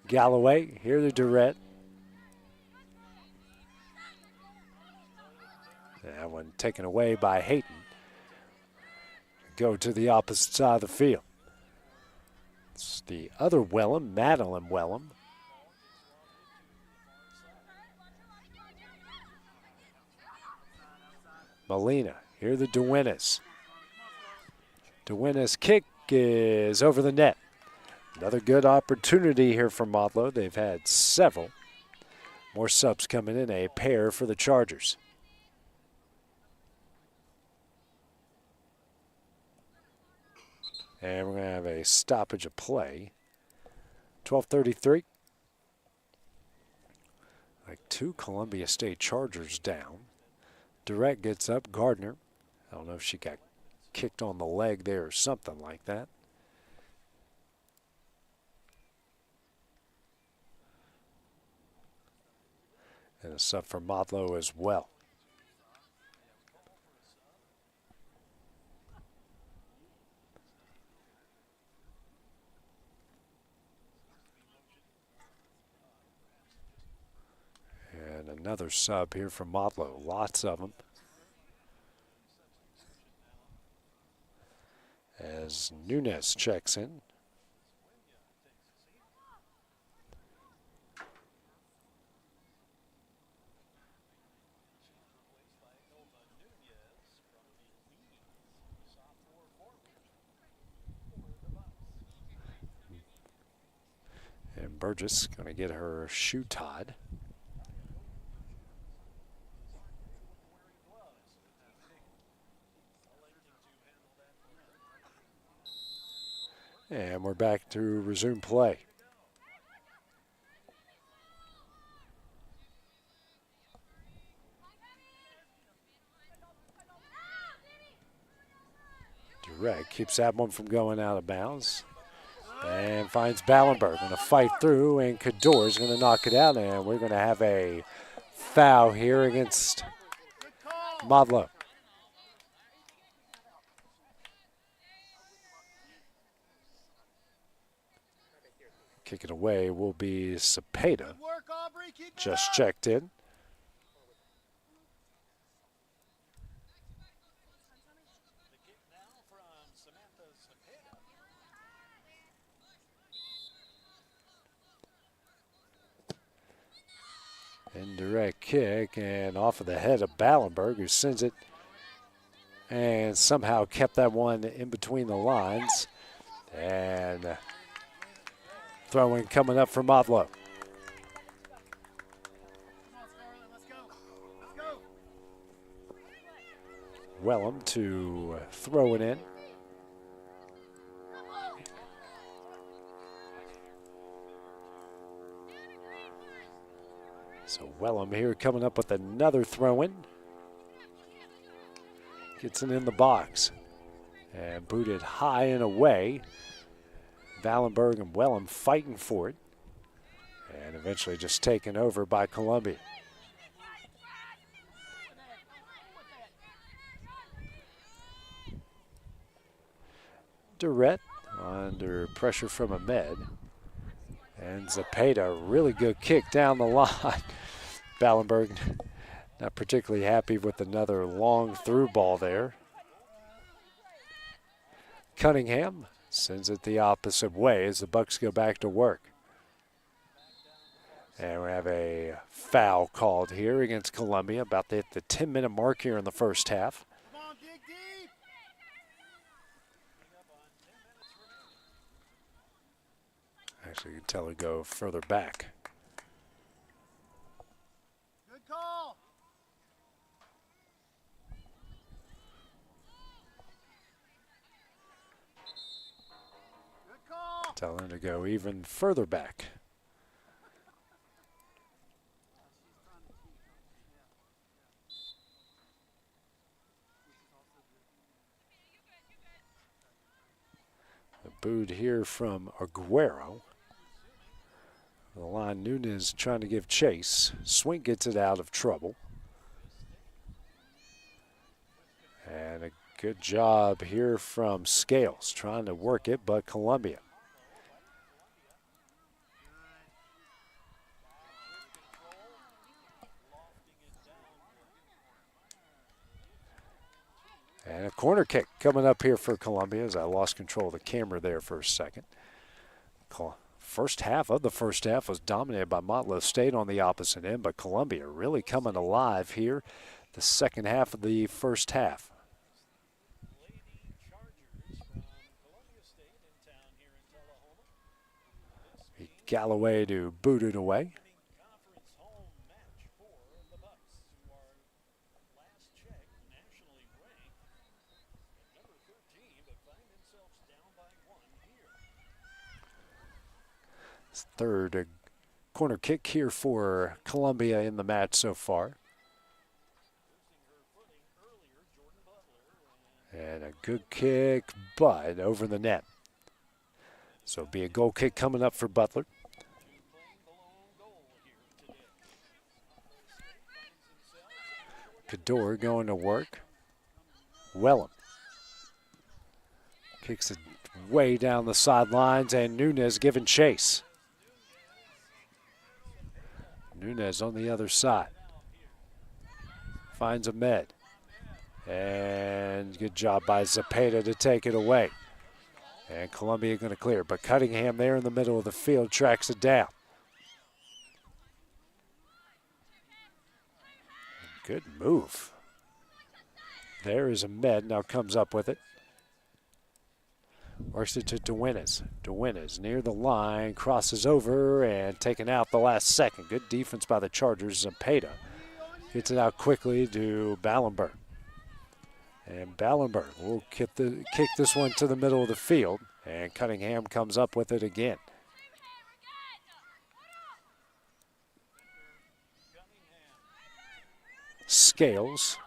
Speaker 18: Galloway, here to Durrett. That one taken away by Hayden. Go to the opposite side of the field. It's the other Wellham, Madeline Wellham. Molina, here the DeWinnas. DeWinna's kick is over the net. Another good opportunity here for Motlow. They've had several. More subs coming in, a pair for the Chargers. And we're going to have a stoppage of play. 12:33. Like 2 Columbia State Chargers down. Direct gets up. Gardner. I don't know if she got kicked on the leg there or something like that. And a sub for Motlow as well. And another sub here from Motlow. Lots of them. As Nunez checks in. And Burgess going to get her shoe tied. And we're back to resume play. Direct keeps that one from going out of bounds. And finds Ballenberg. Going to fight through, and Kador is going to knock it out. And we're going to have a foul here against Motlow. Kick it away will be Cepeda. Just checked in. Indirect kick and off of the head of Ballenberg, who sends it and somehow kept that one in between the lines. And throwing coming up for Motlow. Wellham to throw it in. So Wellham here coming up with another throw-in. Gets it in the box. And booted high and away. Vallenberg and Wellham fighting for it. And eventually just taken over by Columbia. Durrett under pressure from Ahmed. And Zepeda, really good kick down the line. Vallenberg not particularly happy with another long through ball there. Cunningham sends it the opposite way as the Bucks go back to work. And we have a foul called here against Columbia, about to hit the 10-minute mark here in the first half. Actually, you can tell her go further back.
Speaker 19: Good call. Good call.
Speaker 18: Tell her to go even further back. The boot here from Aguero. The line, Nunez trying to give chase. Swink gets it out of trouble. And a good job here from Scales, trying to work it, but Columbia. And a corner kick coming up here for Columbia, as I lost control of the camera there for a second. First half of the first half was dominated by Motlow State on the opposite end, but Columbia really coming alive here the second half of the first half. Galloway to boot it away. Third corner kick here for Columbia in the match so far. And a good kick, but over the net. So it'll be a goal kick coming up for Butler. Cador going to work. Wellham kicks it way down the sidelines, and Nunez giving chase. Nunez on the other side. Finds Ahmed. And good job by Zepeda to take it away. And Columbia going to clear. But Cunningham there in the middle of the field tracks it down. Good move. There is Ahmed, now comes up with it. Works it to Duenas. Duenas near the line, crosses over and taken out the last second. Good defense by the Chargers. Zepeda gets it out quickly to Ballenberg. And Ballenberg will kick this one to the middle of the field. And Cunningham comes up with it again. Scales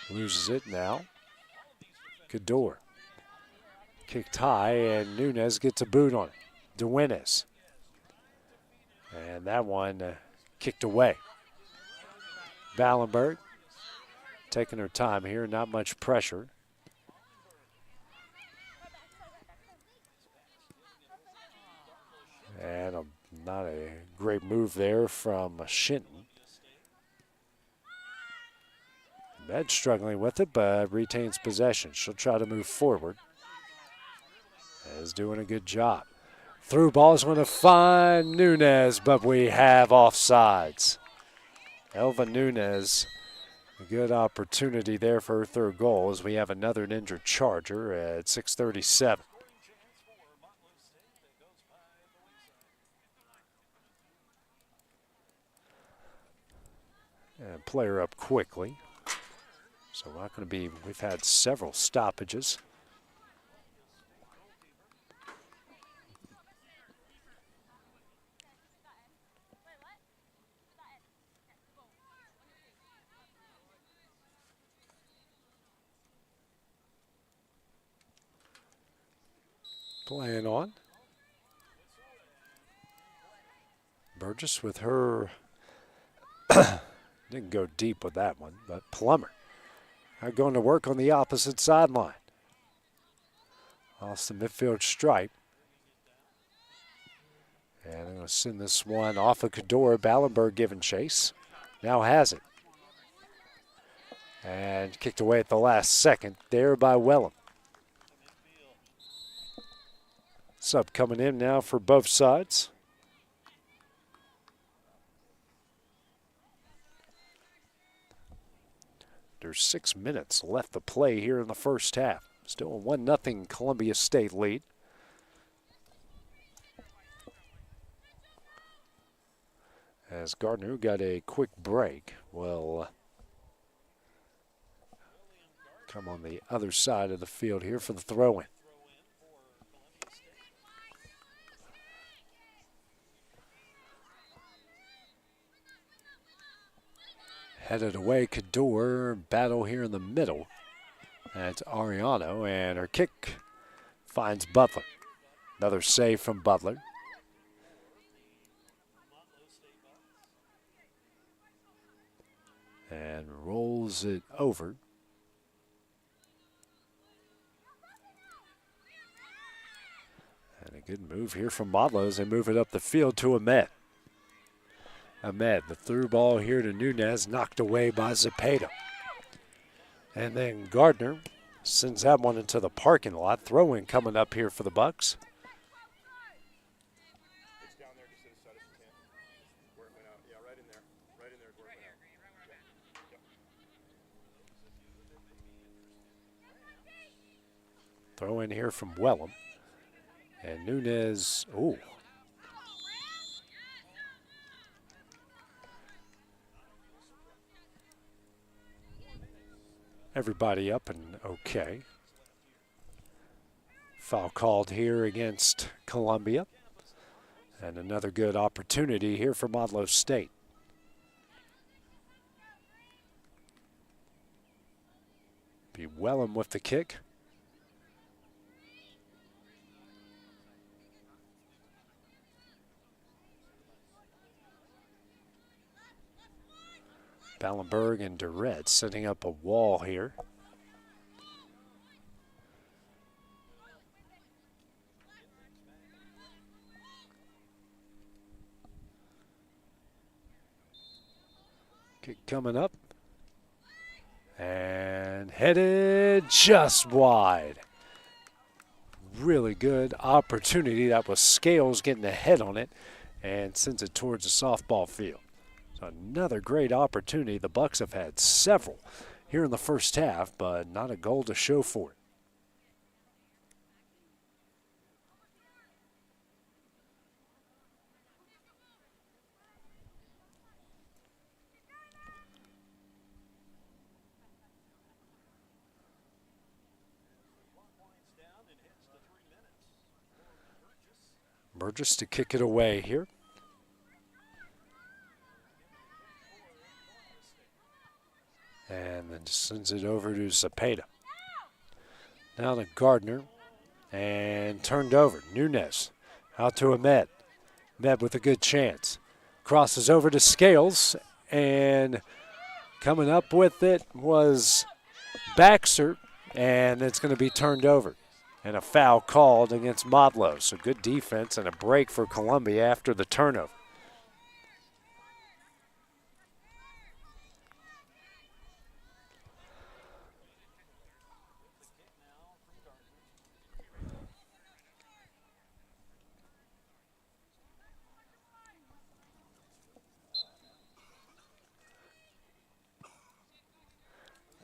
Speaker 18: loses it now. Cador. Kicked high, and Nunez gets a boot on it. Duenas. And that one kicked away. Ballenberg taking her time here, not much pressure. And not a great move there from Shinton. Med struggling with it, but retains possession. She'll try to move forward. Is doing a good job. Through ball is going to find Nunez, but we have offsides. Elva Nunez, a good opportunity there for her third goal as we have another injured Charger at 6:37. And player up quickly. So not going to be, we've had several stoppages. Playing on. Burgess with her, didn't go deep with that one, but Plummer are going to work on the opposite sideline. Off the midfield stripe. And I'm going to send this one off of Cador. Ballenberg giving chase. Now has it. And kicked away at the last second there by Wellham. Sub coming in now for both sides. There's 6 minutes left to play here in the first half. Still a 1-0 Columbia State lead. As Gardner got a quick break, will come on the other side of the field here for the throw-in. Headed away, Cador, battle here in the middle. That's Ariano, and her kick finds Butler. Another save from Butler. And rolls it over. And a good move here from Motlow as they move it up the field to Ahmed. Ahmed, the through ball here to Nunez, knocked away by Zepeda. And then Gardner sends that one into the parking lot. Throw-in coming up here for the Bucks. Throw in here from Wellham. And Nunez, ooh. Everybody up and okay. Foul called here against Columbia. And another good opportunity here for Motlow State. Be Wellham with the kick. Ballenberg and Durrett setting up a wall here. Kick coming up. And headed just wide. Really good opportunity. That was Scales getting a head on it and sends it towards the softball field. Another great opportunity. The Bucks have had several here in the first half, but not a goal to show for it. Burgess to kick it away here. And then sends it over to Zepeda. Now to Gardner. And turned over. Nunez out to Ahmed. Ahmed with a good chance. Crosses over to Scales. And coming up with it was Baxter. And it's going to be turned over. And a foul called against Motlow. So good defense and a break for Columbia after the turnover.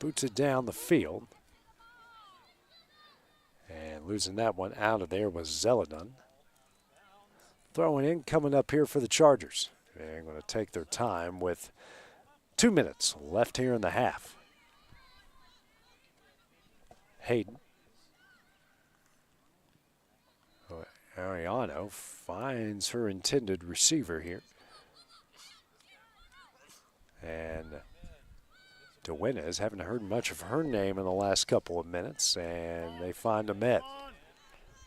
Speaker 18: Boots it down the field. And losing that one out of there was Zeladon. Throwing in, coming up here for the Chargers. They're going to take their time with 2 minutes left here in the half. Hayden. Ariano finds her intended receiver here. And DeWinnes, haven't heard much of her name in the last couple of minutes, and they find Ahmed.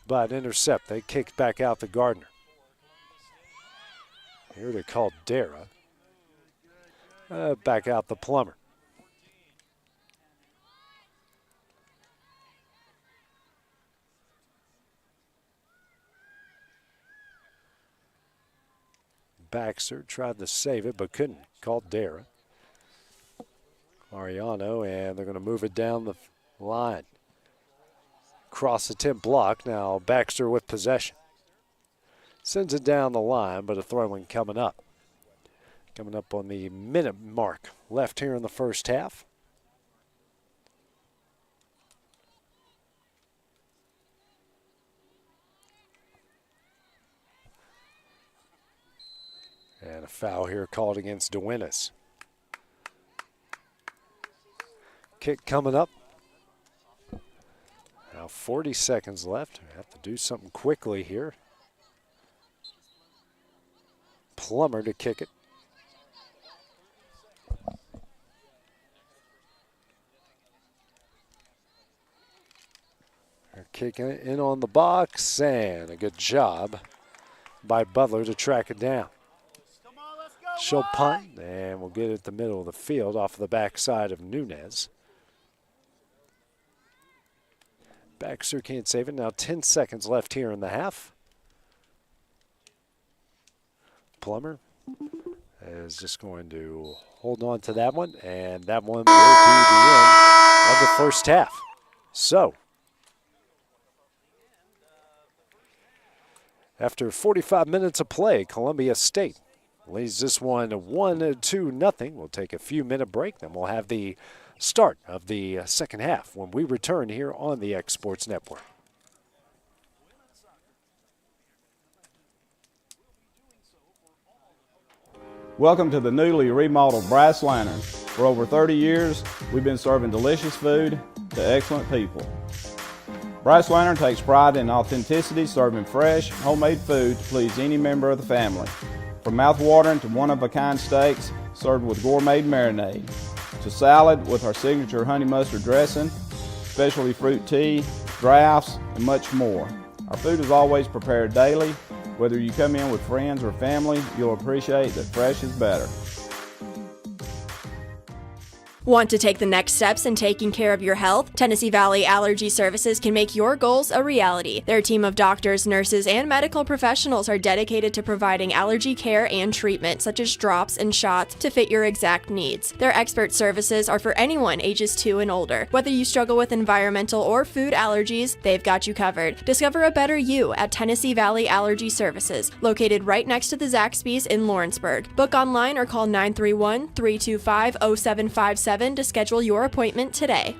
Speaker 18: But intercept, they kick back out to Gardner. Here they call Dara. Back out the Plummer. Baxter tried to save it, but couldn't. Called Dara. Ariano, and they're going to move it down the line. Cross attempt block. Now Baxter with possession. Sends it down the line, but a throw-in coming up. Coming up on the minute mark left here in the first half. And a foul here called against DeWinnes. Kick coming up. Now 40 seconds left. We have to do something quickly here. Plummer to kick it. They're kicking it in on the box, and a good job by Butler to track it down. She'll punt, and we'll get it at the middle of the field off of the backside of Nunez. Baxter can't save it. Now 10 seconds left here in the half. Plummer is just going to hold on to that one, and that one will be the end of the first half. So, after 45 minutes of play, Columbia State leads this one 1-2-0. We'll take a few-minute break, then we'll have the start of the second half when we return here on the X Sports Network.
Speaker 20: Welcome to the newly remodeled Brass Lantern. For over 30 years, we've been serving delicious food to excellent people. Brass Lantern takes pride in authenticity, serving fresh, homemade food to please any member of the family. From mouth-watering to one-of-a-kind steaks served with gourmet marinade, to salad with our signature honey mustard dressing, specialty fruit tea, drafts, and much more. Our food is always prepared daily. Whether you come in with friends or family, you'll appreciate that fresh is better.
Speaker 8: Want to take the next steps in taking care of your health? Tennessee Valley Allergy Services can make your goals a reality. Their team of doctors, nurses, and medical professionals are dedicated to providing allergy care and treatment, such as drops and shots, to fit your exact needs. Their expert services are for anyone ages 2 and older. Whether you struggle with environmental or food allergies, they've got you covered. Discover a better you at Tennessee Valley Allergy Services, located right next to the Zaxby's in Lawrenceburg. Book online or call 931-325-0757 to schedule your appointment today.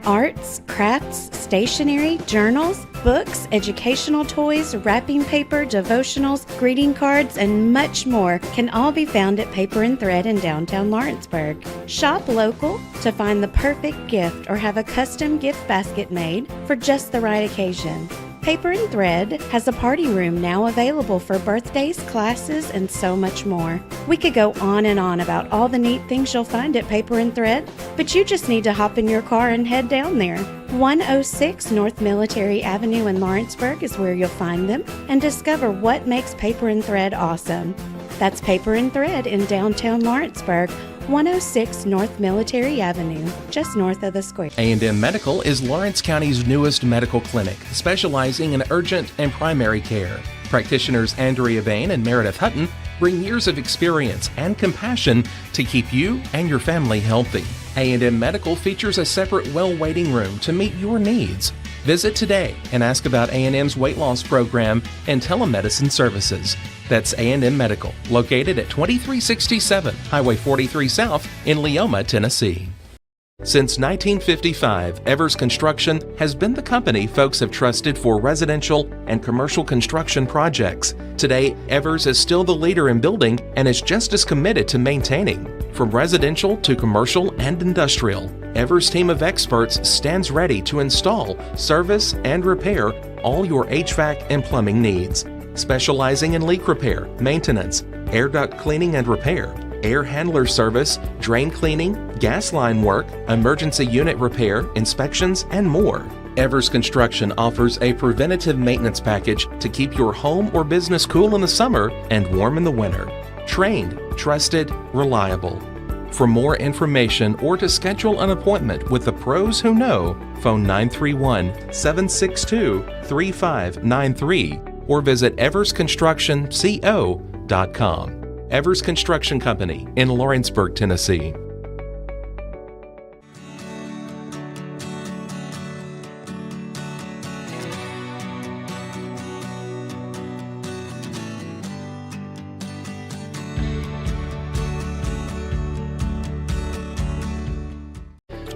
Speaker 3: Arts, crafts, stationery, journals, books, educational toys, wrapping paper, devotionals, greeting cards, and much more can all be found at Paper and Thread in downtown Lawrenceburg. Shop local to find the perfect gift or have a custom gift basket made for just the right occasion. Paper and Thread has a party room now available for birthdays, classes, and so much more. We could go on and on about all the neat things you'll find at Paper and Thread, but you just need to hop in your car and head down there. 106 North Military Avenue in Lawrenceburg is where you'll find them and discover what makes Paper and Thread awesome. That's Paper and Thread in downtown Lawrenceburg, 106 North Military Avenue, just north of the square.
Speaker 5: A&M Medical is Lawrence County's newest medical clinic, specializing in urgent and primary care. Practitioners Andrea Bain and Meredith Hutton bring years of experience and compassion to keep you and your family healthy. A&M Medical features a separate well waiting room to meet your needs. Visit today and ask about A&M's weight loss program and telemedicine services. That's A&M Medical, located at 2367 Highway 43 South in Leoma, Tennessee. Since 1955, Evers Construction has been the company folks have trusted for residential and commercial construction projects. Today, Evers is still the leader in building and is just as committed to maintaining. From residential to commercial and industrial, Evers' team of experts stands ready to install, service, and repair all your HVAC and plumbing needs. Specializing in leak repair, maintenance, air duct cleaning and repair, air handler service, drain cleaning, gas line work, emergency unit repair, inspections, and more. Evers Construction offers a preventative maintenance package to keep your home or business cool in the summer and warm in the winter. Trained, trusted, reliable. For more information or to schedule an appointment with the pros who know, phone 931-762-3593 or visit eversconstructionco.com. Evers Construction Company in Lawrenceburg, Tennessee.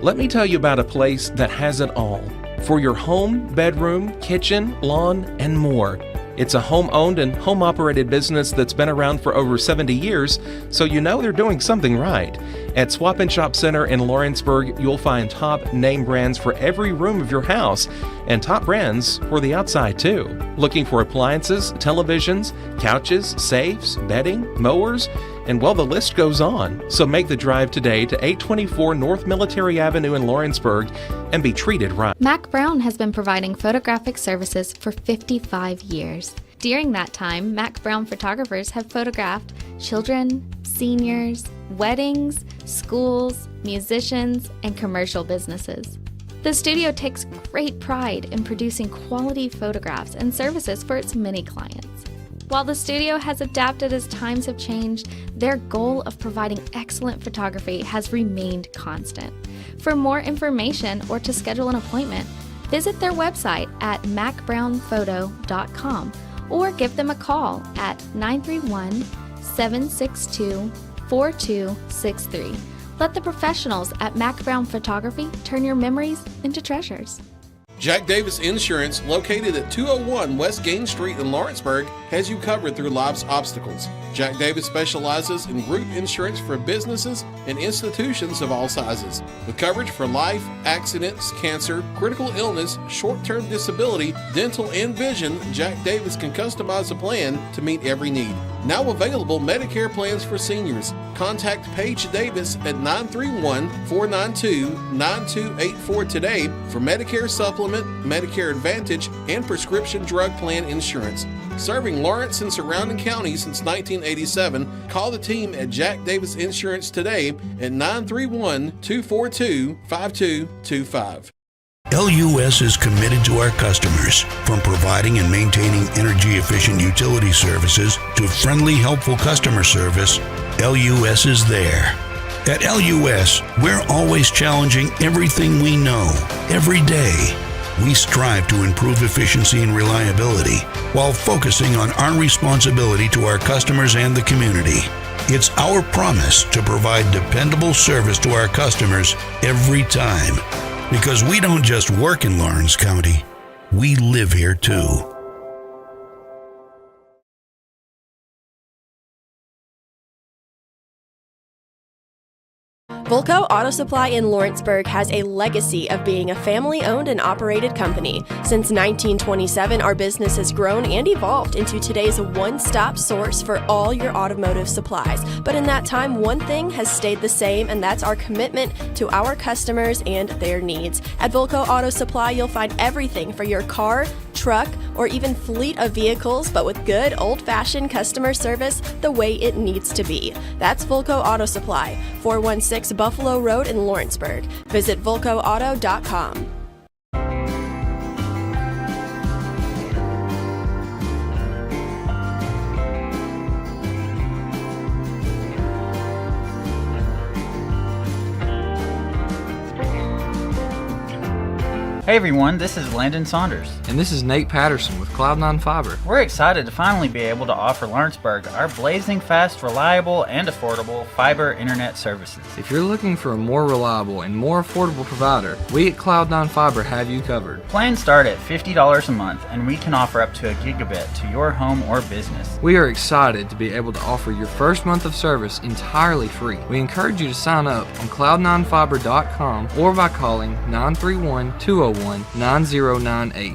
Speaker 5: Let me tell you about a place that has it all for your home, bedroom, kitchen, lawn, and more. It's a home-owned and home-operated business that's been around for over 70 years, so you know they're doing something right. At Swap and Shop Center in Lawrenceburg, you'll find top name brands for every room of your house and top brands for the outside too. Looking for appliances, televisions, couches, safes, bedding, mowers, and well, the list goes on. So make the drive today to 824 North Military Avenue in Lawrenceburg and be treated right.
Speaker 21: Mac Brown has been providing photographic services for 55 years. During that time, Mac Brown photographers have photographed children, seniors, weddings, schools, musicians, and commercial businesses. The studio takes great pride in producing quality photographs and services for its many clients. While the studio has adapted as times have changed, their goal of providing excellent photography has remained constant. For more information or to schedule an appointment, visit their website at macbrownphoto.com or give them a call at 931-762-4263. Let the professionals at Mac Brown Photography turn your memories into treasures.
Speaker 22: Jack Davis Insurance, located at 201 West Gain Street in Lawrenceburg, has you covered through life's obstacles. Jack Davis specializes in group insurance for businesses and institutions of all sizes. With coverage for life, accidents, cancer, critical illness, short-term disability, dental, and vision, Jack Davis can customize a plan to meet every need. Now available Medicare plans for seniors. Contact Paige Davis at 931-492-9284 today for Medicare Supplement, Medicare Advantage, and prescription drug plan insurance. Serving Lawrence and surrounding counties since 1987, call the team at Jack Davis Insurance today at 931-242-5225.
Speaker 23: LUS is committed to our customers, from providing and maintaining energy-efficient utility services to friendly, helpful customer service. LUS is there. At LUS, we're always challenging everything we know, every day. We strive to improve efficiency and reliability while focusing on our responsibility to our customers and the community. It's our promise to provide dependable service to our customers every time. Because we don't just work in Lawrence County, we live here too.
Speaker 8: Volco Auto Supply in Lawrenceburg has a legacy of being a family-owned and operated company. Since 1927, our business has grown and evolved into today's one-stop source for all your automotive supplies. But in that time, one thing has stayed the same, and that's our commitment to our customers and their needs. At Volco Auto Supply, you'll find everything for your car, truck, or even fleet of vehicles, but with good old-fashioned customer service the way it needs to be. That's Volco Auto Supply, 416 Buffalo Road in Lawrenceburg. Visit volcoauto.com.
Speaker 2: Hey everyone, this is Landon Saunders.
Speaker 4: And this is Nate Patterson with Cloud9 Fiber.
Speaker 2: We're excited to finally be able to offer Lawrenceburg our blazing fast, reliable, and affordable fiber internet services.
Speaker 4: If you're looking for a more reliable and more affordable provider, we at Cloud9 Fiber have you covered.
Speaker 2: Plans start at $50 a month, and we can offer up to a gigabit to your home or business.
Speaker 4: We are excited to be able to offer your first month of service entirely free. We encourage you to sign up on cloud9fiber.com or by calling 931-201-9098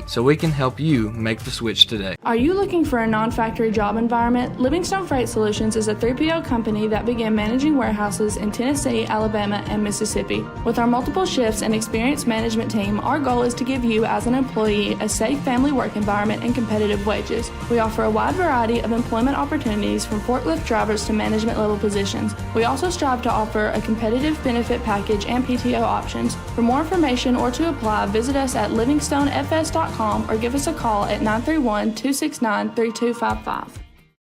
Speaker 4: so we can help you make the switch today.
Speaker 6: Are you looking for a non-factory job environment? Livingstone Freight Solutions is a 3PL company that began managing warehouses in Tennessee, Alabama, and Mississippi. With our multiple shifts and experienced management team, our goal is to give you as an employee a safe family work environment and competitive wages. We offer a wide variety of employment opportunities from forklift drivers to management level positions. We also strive to offer a competitive benefit package and PTO options. For more information or to apply, visit us at livingstonefs.com or give us a call at 931-269-3255.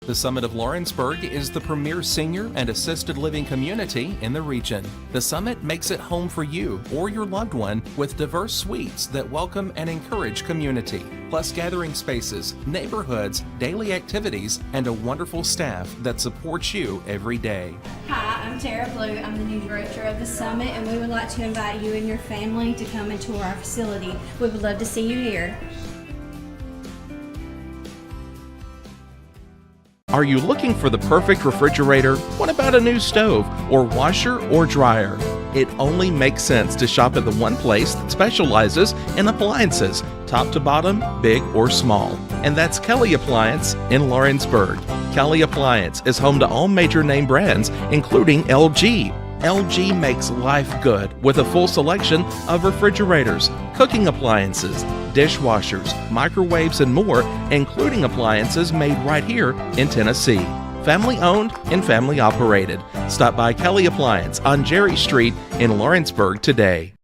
Speaker 5: The Summit of Lawrenceburg is the premier senior and assisted living community in the region. The Summit makes it home for you or your loved one with diverse suites that welcome and encourage community, plus gathering spaces, neighborhoods, daily activities, and a wonderful staff that supports you every day.
Speaker 24: Hi, I'm Tara Blue. I'm the new director of the Summit, and we would like to invite you and your family to come and tour our facility. We would love to see you here.
Speaker 5: Are you looking for the perfect refrigerator? What about a new stove or washer or dryer? It only makes sense to shop at the one place that specializes in appliances, top to bottom, big or small. And that's Kelly Appliance in Lawrenceburg. Kelly Appliance is home to all major name brands, including LG. LG makes life good with a full selection of refrigerators, cooking appliances, dishwashers, microwaves, and more, including appliances made right here in Tennessee. Family owned and family operated. Stop by Kelly Appliance on Jerry Street in Lawrenceburg today.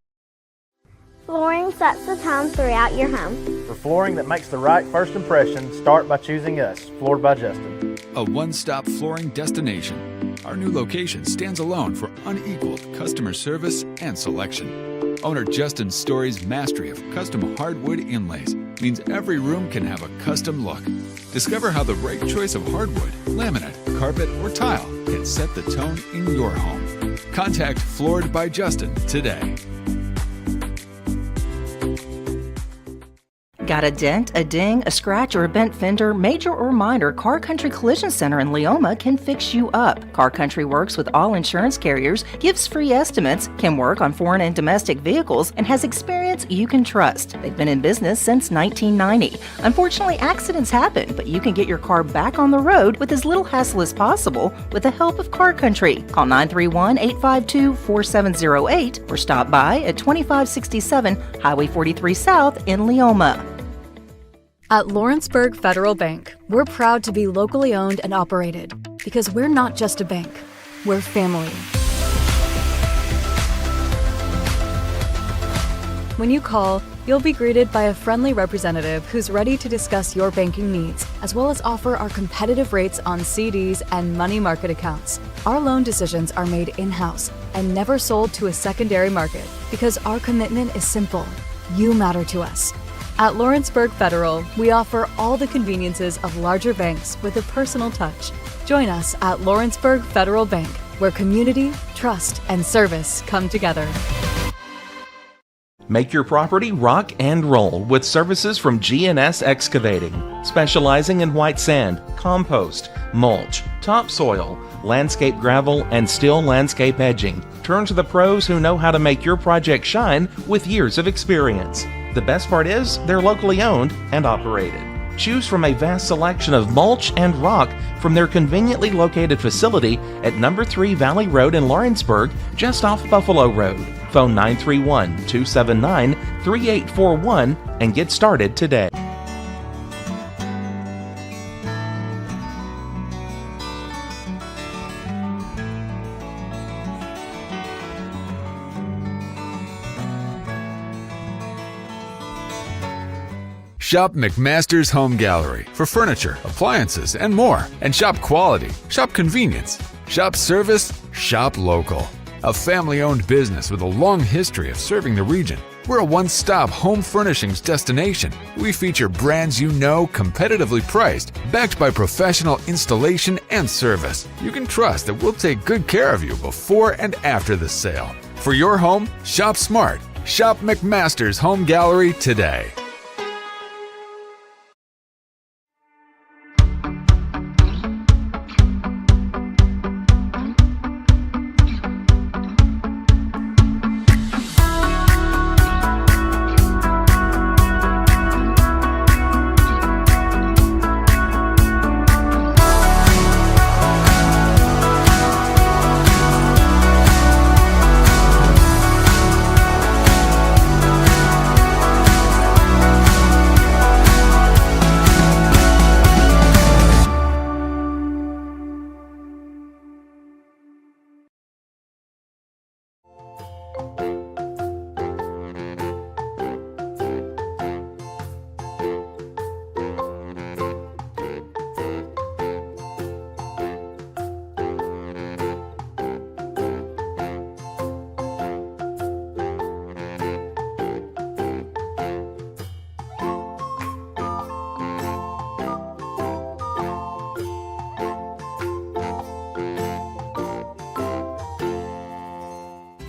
Speaker 25: Flooring sets the tone throughout your home.
Speaker 26: For flooring that makes the right first impression, start by choosing us, Floored by Justin.
Speaker 27: A one-stop flooring destination. Our new location stands alone for unequaled customer service and selection. Owner Justin Story's mastery of custom hardwood inlays means every room can have a custom look. Discover how the right choice of hardwood, laminate, carpet, or tile can set the tone in your home. Contact Floored by Justin today.
Speaker 28: Got a dent, a ding, a scratch, or a bent fender? Major or minor, Car Country Collision Center in Leoma can fix you up. Car Country works with all insurance carriers, gives free estimates, can work on foreign and domestic vehicles, and has experience you can trust. They've been in business since 1990. Unfortunately, accidents happen, but you can get your car back on the road with as little hassle as possible with the help of Car Country. Call 931-852-4708 or stop by at 2567 Highway 43 South in Leoma.
Speaker 29: At Lawrenceburg Federal Bank, we're proud to be locally owned and operated because we're not just a bank, we're family. When you call, you'll be greeted by a friendly representative who's ready to discuss your banking needs, as well as offer our competitive rates on CDs and money market accounts. Our loan decisions are made in-house and never sold to a secondary market because our commitment is simple. You matter to us. At Lawrenceburg Federal, we offer all the conveniences of larger banks with a personal touch. Join us at Lawrenceburg Federal Bank, where community, trust, and service come together.
Speaker 5: Make your property rock and roll with services from G&S Excavating, specializing in white sand, compost, mulch, topsoil, landscape gravel, and steel landscape edging. Turn to the pros who know how to make your project shine with years of experience. The best part is they're locally owned and operated. Choose from a vast selection of mulch and rock from their conveniently located facility at number 3 Valley Road in Lawrenceburg, just off Buffalo Road. Phone 931-279-3841 and get started today.
Speaker 27: Shop McMaster's Home Gallery for furniture, appliances, and more. And shop quality, shop convenience, shop service, shop local. A family-owned business with a long history of serving the region. We're a one-stop home furnishings destination. We feature brands you know, competitively priced, backed by professional installation and service. You can trust that we'll take good care of you before and after the sale. For your home, shop smart. Shop McMaster's Home Gallery today.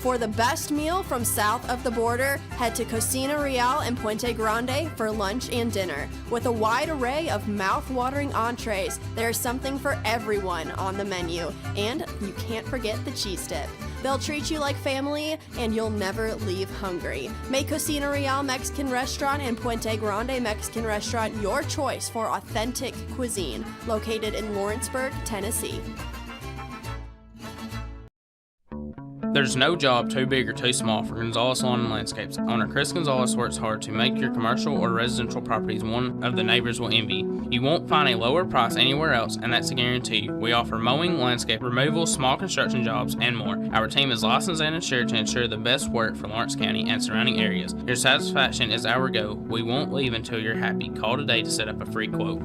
Speaker 8: For the best meal from south of the border, head to Cocina Real and Puente Grande for lunch and dinner. With a wide array of mouth-watering entrees, there's something for everyone on the menu. And you can't forget the cheese dip. They'll treat you like family, and you'll never leave hungry. Make Cocina Real Mexican Restaurant and Puente Grande Mexican Restaurant your choice for authentic cuisine, located in Lawrenceburg, Tennessee.
Speaker 7: There's no job too big or too small for Gonzalez Lawn and Landscapes. Owner Chris Gonzalez works hard to make your commercial or residential properties one of the neighbors will envy. You won't find a lower price anywhere else, and that's a guarantee. We offer mowing, landscape removal, small construction jobs, and more. Our team is licensed and insured to ensure the best work for Lawrence County and surrounding areas. Your satisfaction is our goal. We won't leave until you're happy. Call today to set up a free quote.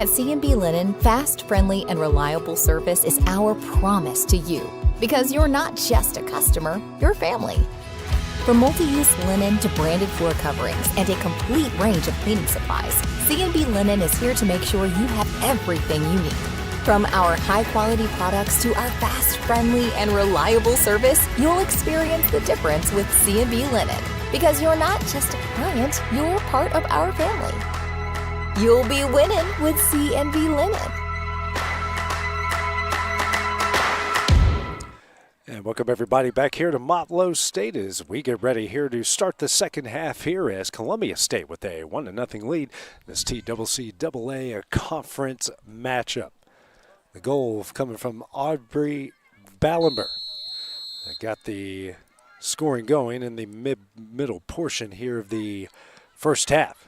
Speaker 9: At C&B Linen, fast, friendly, and reliable service is our promise to you. Because you're not just a customer, you're family. From multi-use linen to branded floor coverings and a complete range of cleaning supplies, C&B Linen is here to make sure you have everything you need. From our high-quality products to our fast, friendly, and reliable service, you'll experience the difference with C&B Linen. Because you're not just a client, you're part of our family. You'll be winning with C&B Linen.
Speaker 18: And welcome everybody back here to Motlow State as we get ready here to start the second half here as Columbia State with a 1-0 lead. This TCCAA conference matchup. The goal coming from Aubrey Ballenberg. Got the scoring going in the middle portion here of the first half.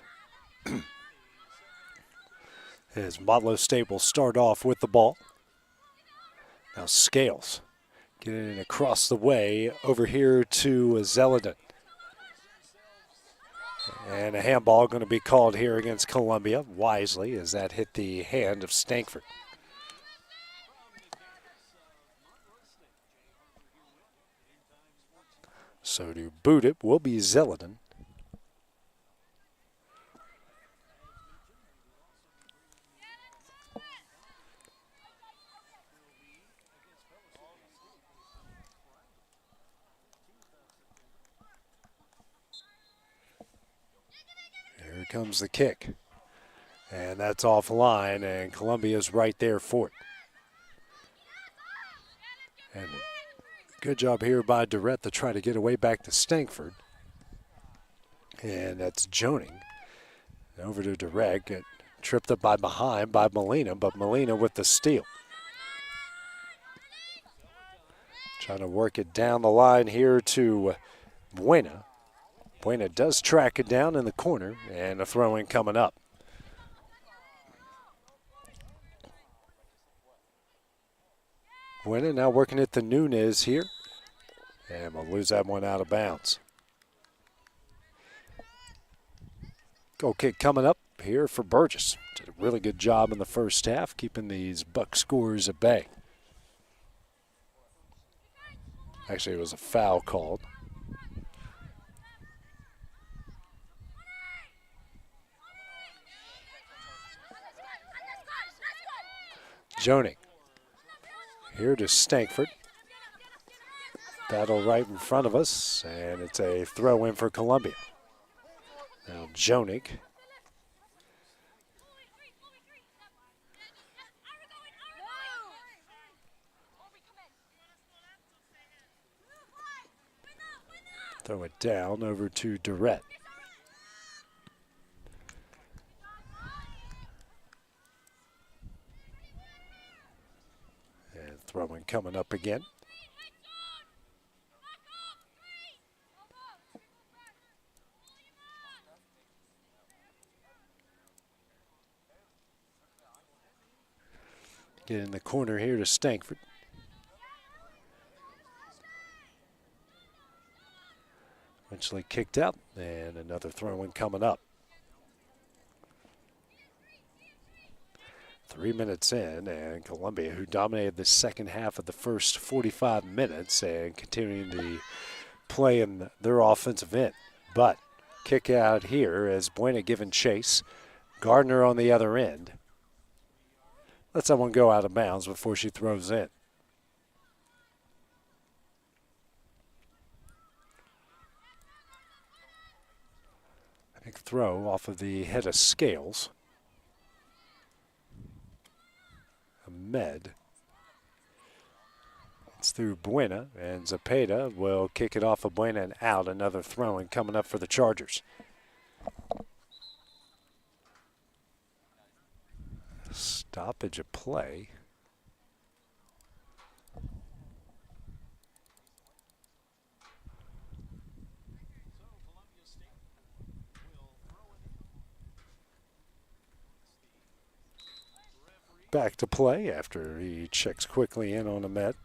Speaker 18: As Motlow State will start off with the ball. Now Scales getting across the way over here to Zeldin. And a handball going to be called here against Columbia wisely as that hit the hand of Stankford. So to boot it will be Zeldin. Here comes the kick. And that's offline, and Columbia's right there for it. And good job here by Durrett to try to get away back to Stankford. And that's Joning. Over to Durrett. Get tripped up by behind by Molina, but Molina with the steal. Trying to work it down the line here to Buena. Buena does track it down in the corner, and a throw-in coming up. Buena now working at the Nunez here. And we'll lose that one out of bounds. Goal kick coming up here for Burgess. Did a really good job in the first half, keeping these Buck scores at bay. Actually, it was a foul called. Joning here to Stankford. Battle right in front of us, and it's a throw in for Columbia. Now Jonig. Throw it down over to Durrett. And throwing coming up again. Get in the corner here to Stankford. Eventually kicked out, and another throw-in coming up. 3 minutes in, and Columbia, who dominated the second half of the first 45 minutes and continuing to play in their offensive end. But kick out here as Buena giving chase. Gardner on the other end. Let someone go out of bounds before she throws in. Big throw off of the head of Scales. Ahmed. It's through Buena, and Zepeda will kick it off of Buena and out. Another throw in coming up for the Chargers. Stoppage of play. Back to play after he checks quickly in on Ahmed.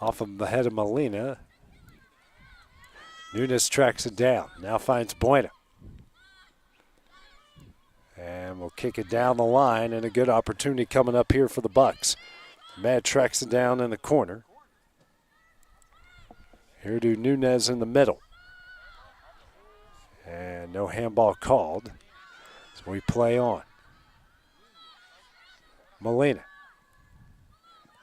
Speaker 18: Off of the head of Molina. Nunes tracks it down. Now finds Buena. And we'll kick it down the line, and a good opportunity coming up here for the Bucks. Ahmed tracks it down in the corner. Here to Nunes in the middle. And no handball called. So we play on. Molina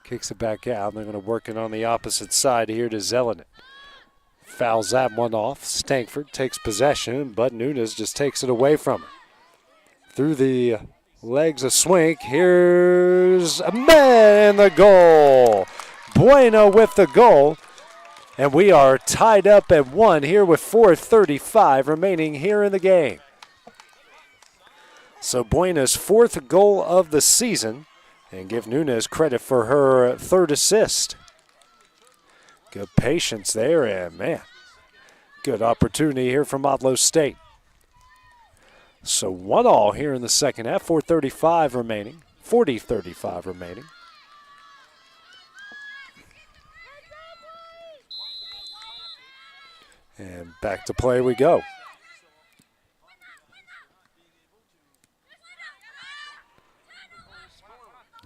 Speaker 18: kicks it back out. They're going to work it on the opposite side here to Zelenin. Fouls that one off. Stankford takes possession, but Nunes just takes it away from her. Through the legs of Swink. Here's Ahmed and the goal. Bueno with the goal. And we are tied up at 1 here with 4:35 remaining here in the game. So Buena's 4th goal of the season, and give Nunes credit for her 3rd assist. Good patience there, and man, good opportunity here for Motlow State. So 1-1 here in the second half, 4:35 remaining, 40:35 remaining. And back to play we go.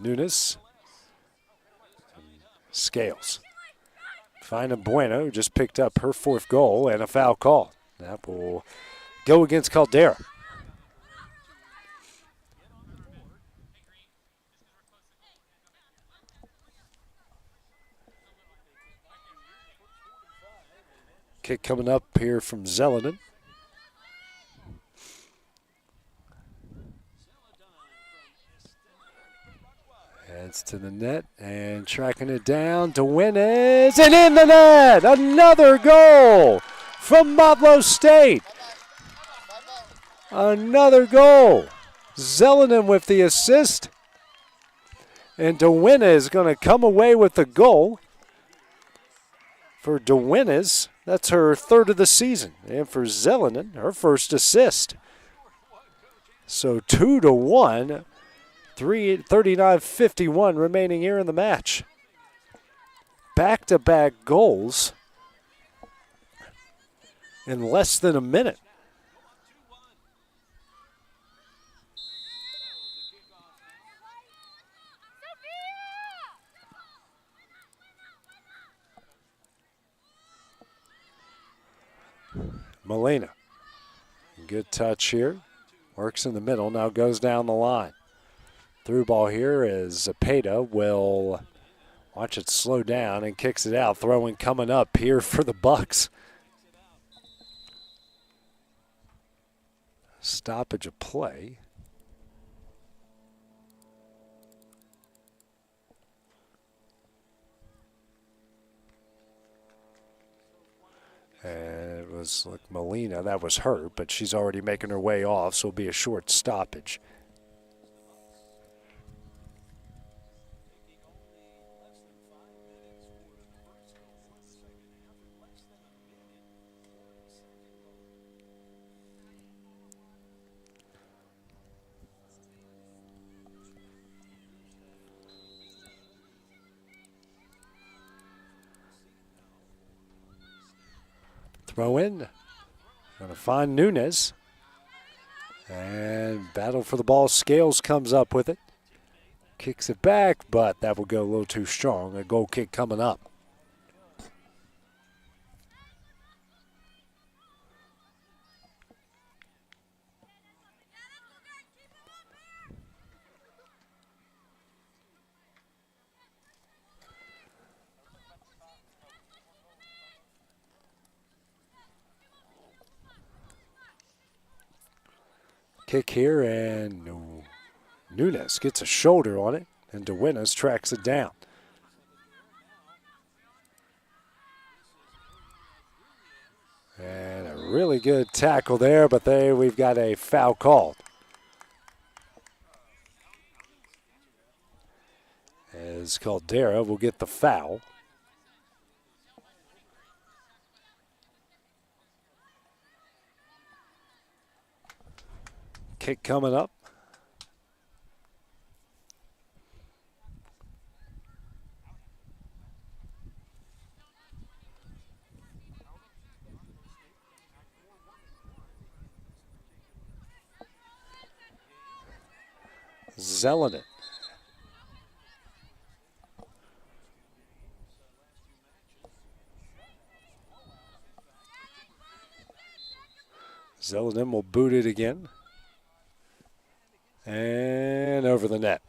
Speaker 18: Nunes. Scales. Finding Bueno, who just picked up her 4th goal, and a foul call. That will go against Caldera. Kick coming up here from Zelenin. It's to the net and tracking it down to Nunes, and in the net! Another goal from Motlow State. Another goal. Zelenin with the assist. And DeWinnes is going to come away with the goal. For DeWinnes, that's her 3rd of the season. And for Zelenin, her 1st assist. So 2-1. 39:51 remaining here in the match. Back-to-back goals in less than a minute. Molina. Good touch here. Works in the middle, now goes down the line. Through ball here is Zepeda will watch it slow down and kicks it out. Throwing coming up here for the Bucks. Stoppage of play. And it was like Molina, that was her, but she's already making her way off, so it'll be a short stoppage. Throw in. Going to find Nunez. And battle for the ball. Scales comes up with it. Kicks it back, but that will go a little too strong. A goal kick coming up. Kick here, and Nunez gets a shoulder on it, and Duenas tracks it down. And a really good tackle there, but we've got a foul called. As Caldera will get the foul. Kick coming up. Zelenin. Zelenin will boot it again. And over the net.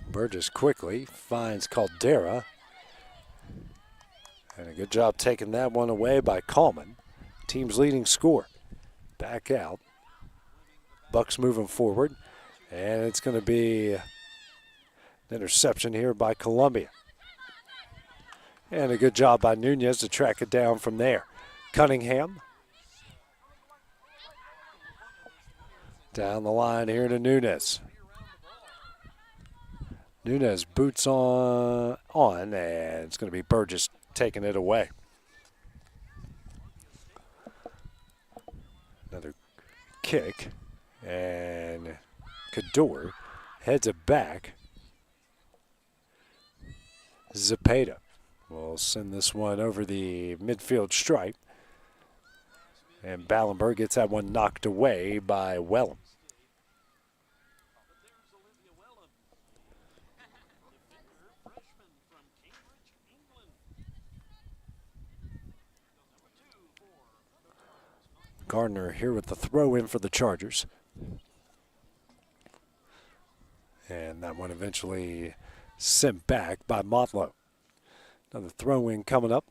Speaker 18: Burgess quickly finds Caldera. And a good job taking that one away by Coleman. Team's leading scorer. Back out. Bucks moving forward. And it's going to be an interception here by Columbia. And a good job by Nunez to track it down from there. Cunningham. Down the line here to Nunez. Nunez boots on and it's going to be Burgess taking it away. Another kick, and Cador heads it back. Zepeda will send this one over the midfield stripe. And Ballenberg gets that one knocked away by Wellham. Gardner here with the throw in for the Chargers. And that one eventually sent back by Motlow. Another throw in coming up.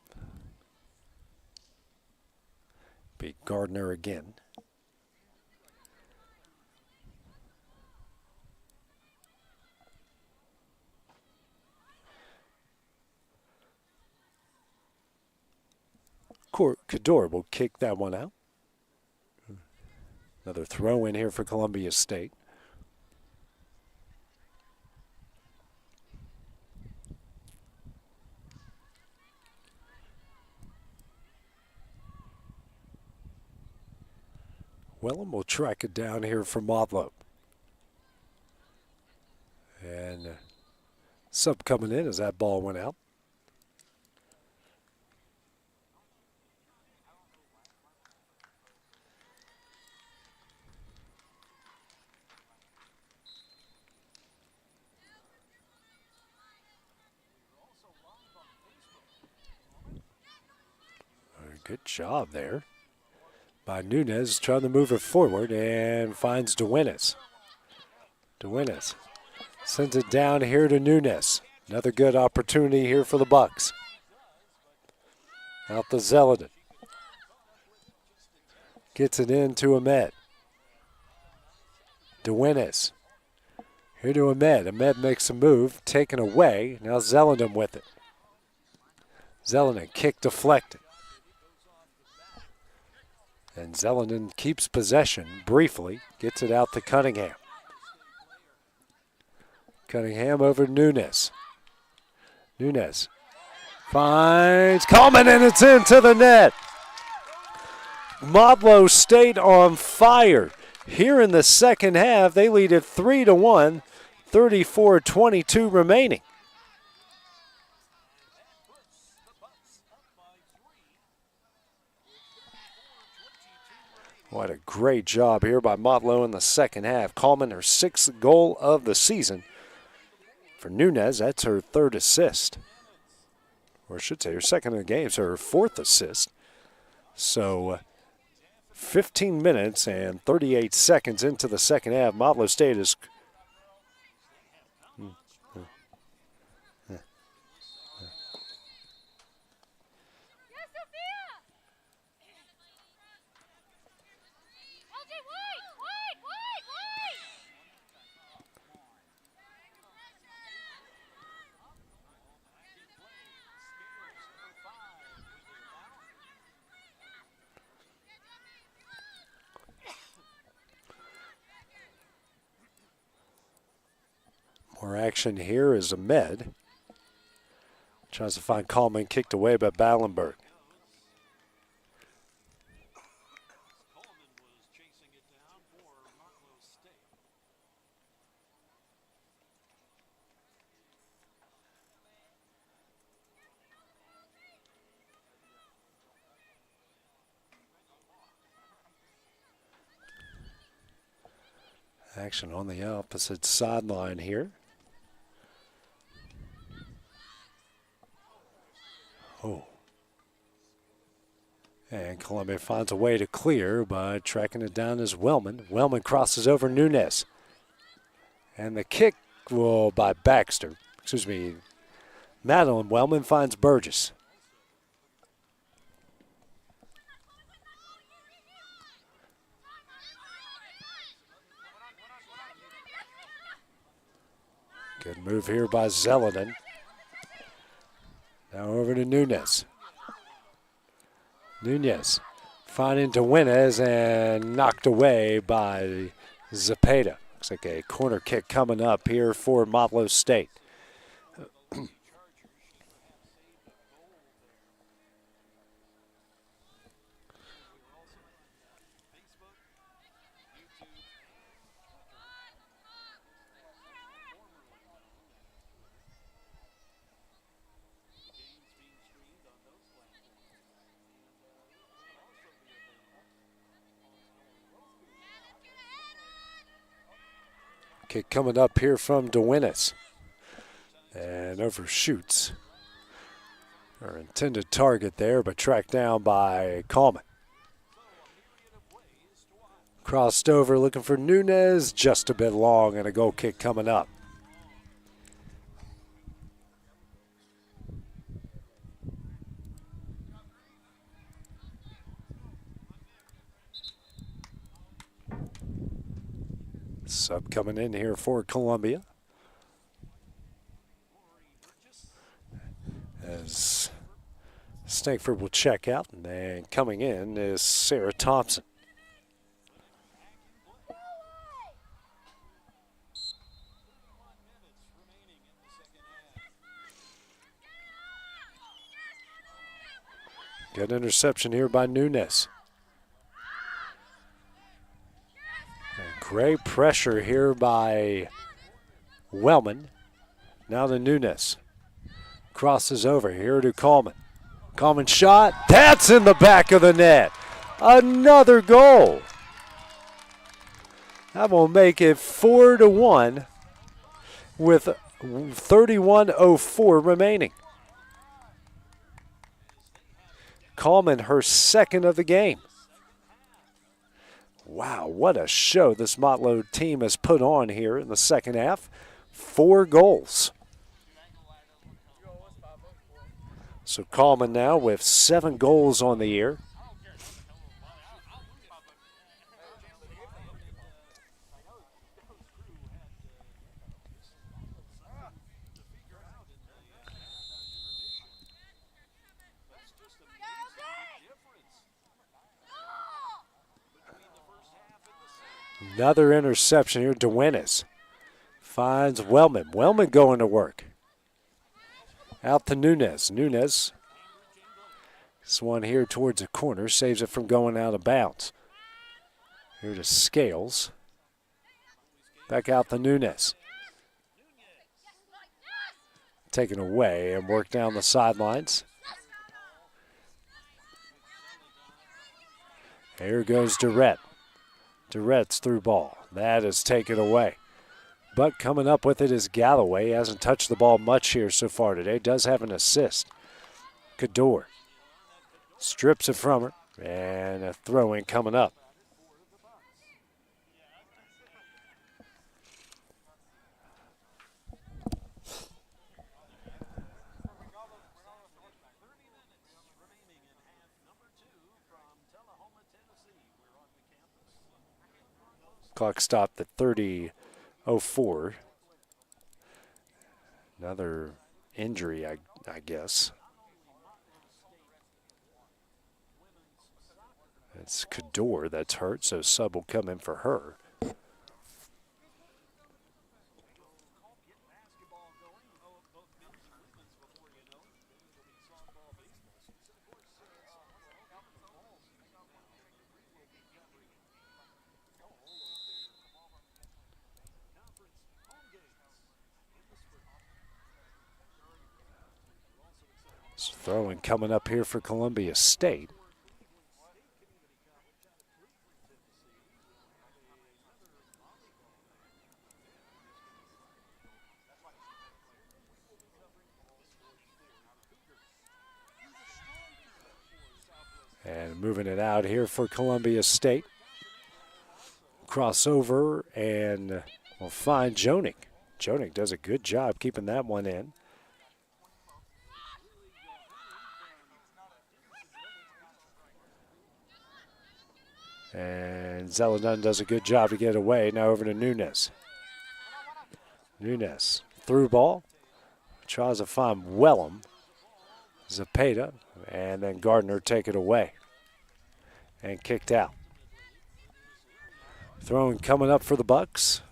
Speaker 18: Be Gardner again. Cador will kick that one out. Another throw in here for Columbia State. Wellham will track it down here for Motlow. And sub coming in as that ball went out. Good job there by Nunez, trying to move it forward and finds DeWinnis. DeWinnis sends it down here to Nunez. Another good opportunity here for the Bucks. Out to Zeldin. Gets it into Ahmed. DeWinnis. Here to Ahmed. Ahmed makes a move, taken away. Now Zeldin with it. Zeldin, kick deflected. And Zeldin keeps possession briefly. Gets it out to Cunningham. Cunningham over to Nunez. Nunez finds Coleman, and it's into the net. Motlow State on fire. Here in the second half, they lead it 3-1, 34-22 remaining. What a great job here by Motlow in the second half. Coleman, her 6th goal of the season. For Nunez, that's her 3rd assist. Or I should say her 2nd of the game, so her 4th assist. So 15 minutes and 38 seconds into the second half. Motlow State is more action here is Ahmed. Tries to find Coleman, kicked away by Ballenberg. Action on the opposite sideline here. Oh. And Columbia finds a way to clear by tracking it down as Wellman. Wellman crosses over Nunez. And the kick will by Baxter. Excuse me. Madeline Wellman finds Burgess. Good move here by Zeldin. Now over to Nunez. Nunez finding DeWinnis and knocked away by Zepeda. Looks like a corner kick coming up here for Motlow State. Kick coming up here from DeWinnis. And overshoots. Her intended target there, but tracked down by Coleman. Crossed over, looking for Nunez, just a bit long, and a goal kick coming up. Sub coming in here for Columbia. As Snakeford will check out, and then coming in is Sarah Thompson. Good interception here by Nunez. Great pressure here by Wellman. Now to Nunez. Crosses over here to Coleman. Coleman shot. That's in the back of the net. Another goal. That will make it 4-1 with 31:04 remaining. Coleman, her second of the game. Wow, what a show this Motlow team has put on here in the second half. 4 goals. So Coleman now with 7 goals on the year. Another interception here. Duenas finds Wellman. Wellman going to work. Out to Nunez. Nunez. This one here towards the corner. Saves it from going out of bounds. Here to Scales. Back out to Nunez. Taken away and worked down the sidelines. Here goes Durrett. Durrett's through ball. That is taken away. But coming up with it is Galloway. He hasn't touched the ball much here so far today. Does have an assist. Cador strips it from her. And a throw-in coming up. Clock stopped at 30:04. Another injury, I guess. It's Cador that's hurt, so sub will come in for her. Throwing coming up here for Columbia State. And moving it out here for Columbia State. Crossover, and we'll find Joning. Joning does a good job keeping that one in. And Zeladon does a good job to get away. Now over to Nunez. Nunez through ball. Tries to find Wellham. Zepeda. And then Gardner take it away. And kicked out. Throwing coming up for the Bucks.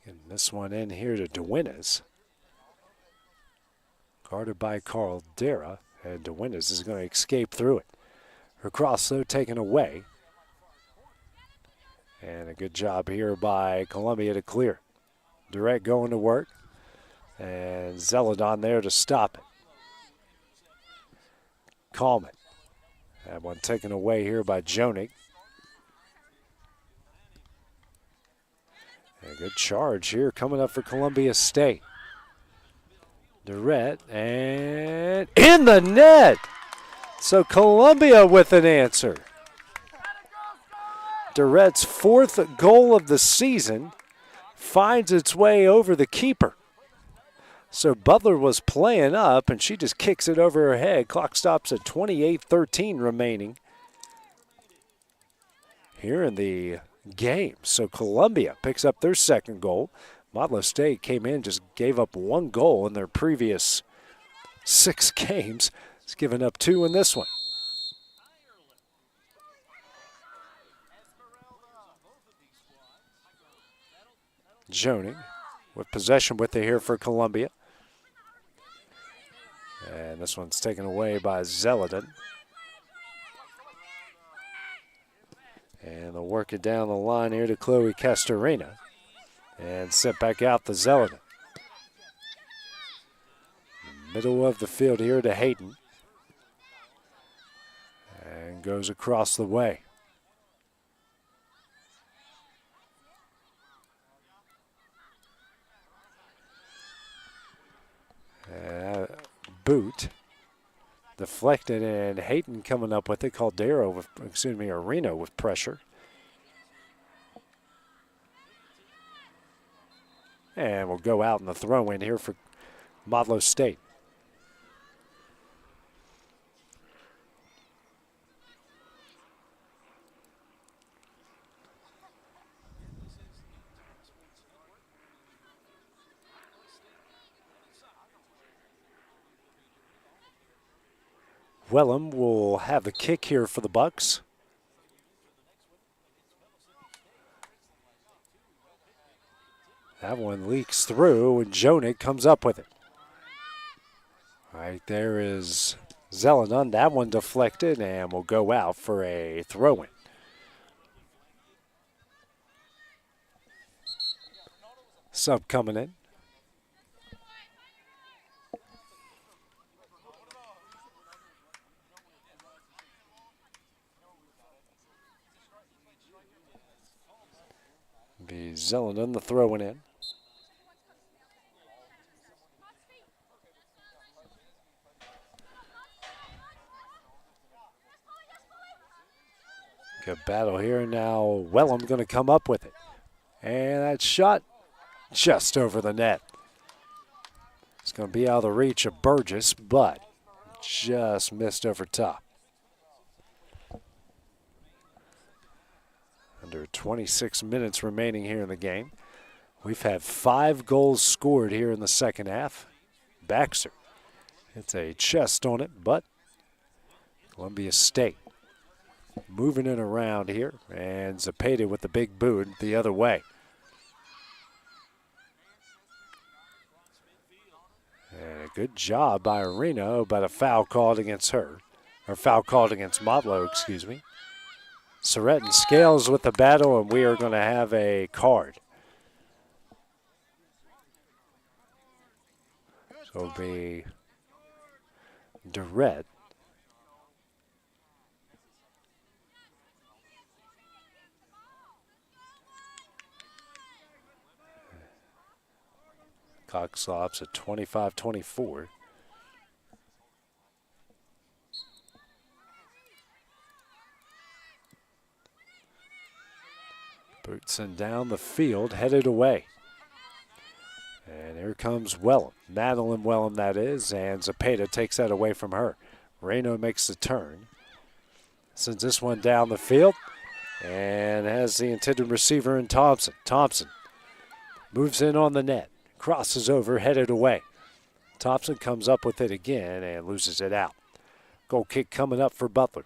Speaker 18: And this one in here to Duenas. Guarded by Carl Dara, and Duenas is going to escape through it. Her cross, though, taken away. And a good job here by Columbia to clear. Direct going to work. And Zeladon there to stop it. Coleman. That one taken away here by Joning. A good charge here coming up for Columbia State. Durrett, and in the net. So Columbia with an answer. Durrett's 4th goal of the season finds its way over the keeper. So Butler was playing up, and she just kicks it over her head. Clock stops at 28:13 remaining here in the game. So Columbia picks up their 2nd goal. Motlow State came in, just gave up 1 goal in their previous 6 games. It's given up 2 in this one. Joning with possession with it here for Columbia. And this one's taken away by Zeladon. And they'll work it down the line here to Chloe Castorena. And sent back out to Zelenin. Middle of the field here to Hayden. And goes across the way. Boot deflected, and Hayden coming up with it. Caldero with, Areno with pressure. And we'll go out in the throw in here for Motlow State. Wellham will have the kick here for the Bucks. That one leaks through, and Jonig comes up with it. Right there is Zelenin. That one deflected, and will go out for a throw-in. Sub coming in. Be Zelenin the throwing in. Good battle here. Now Wellham going to come up with it. And that shot just over the net. It's going to be out of the reach of Burgess, but just missed over top. Under 26 minutes remaining here in the game. We've had 5 goals scored here in the second half. Baxter, it's a chest on it, but Columbia State moving it around here, and Zapata with the big boot the other way. And a good job by Areno, but a foul called against her, or foul called against Motlow, excuse me. Surrett and Scales with the battle, and we are going to have a card. So it'll be Durrett. Clock stops at 25-24. Bootson down the field, headed away. And here comes Wellham. Madeline Wellham, that is, and Zapata takes that away from her. Reno makes the turn. Sends this one down the field and has the intended receiver in Thompson. Thompson moves in on the net, crosses over, headed away. Thompson comes up with it again and loses it out. Goal kick coming up for Butler.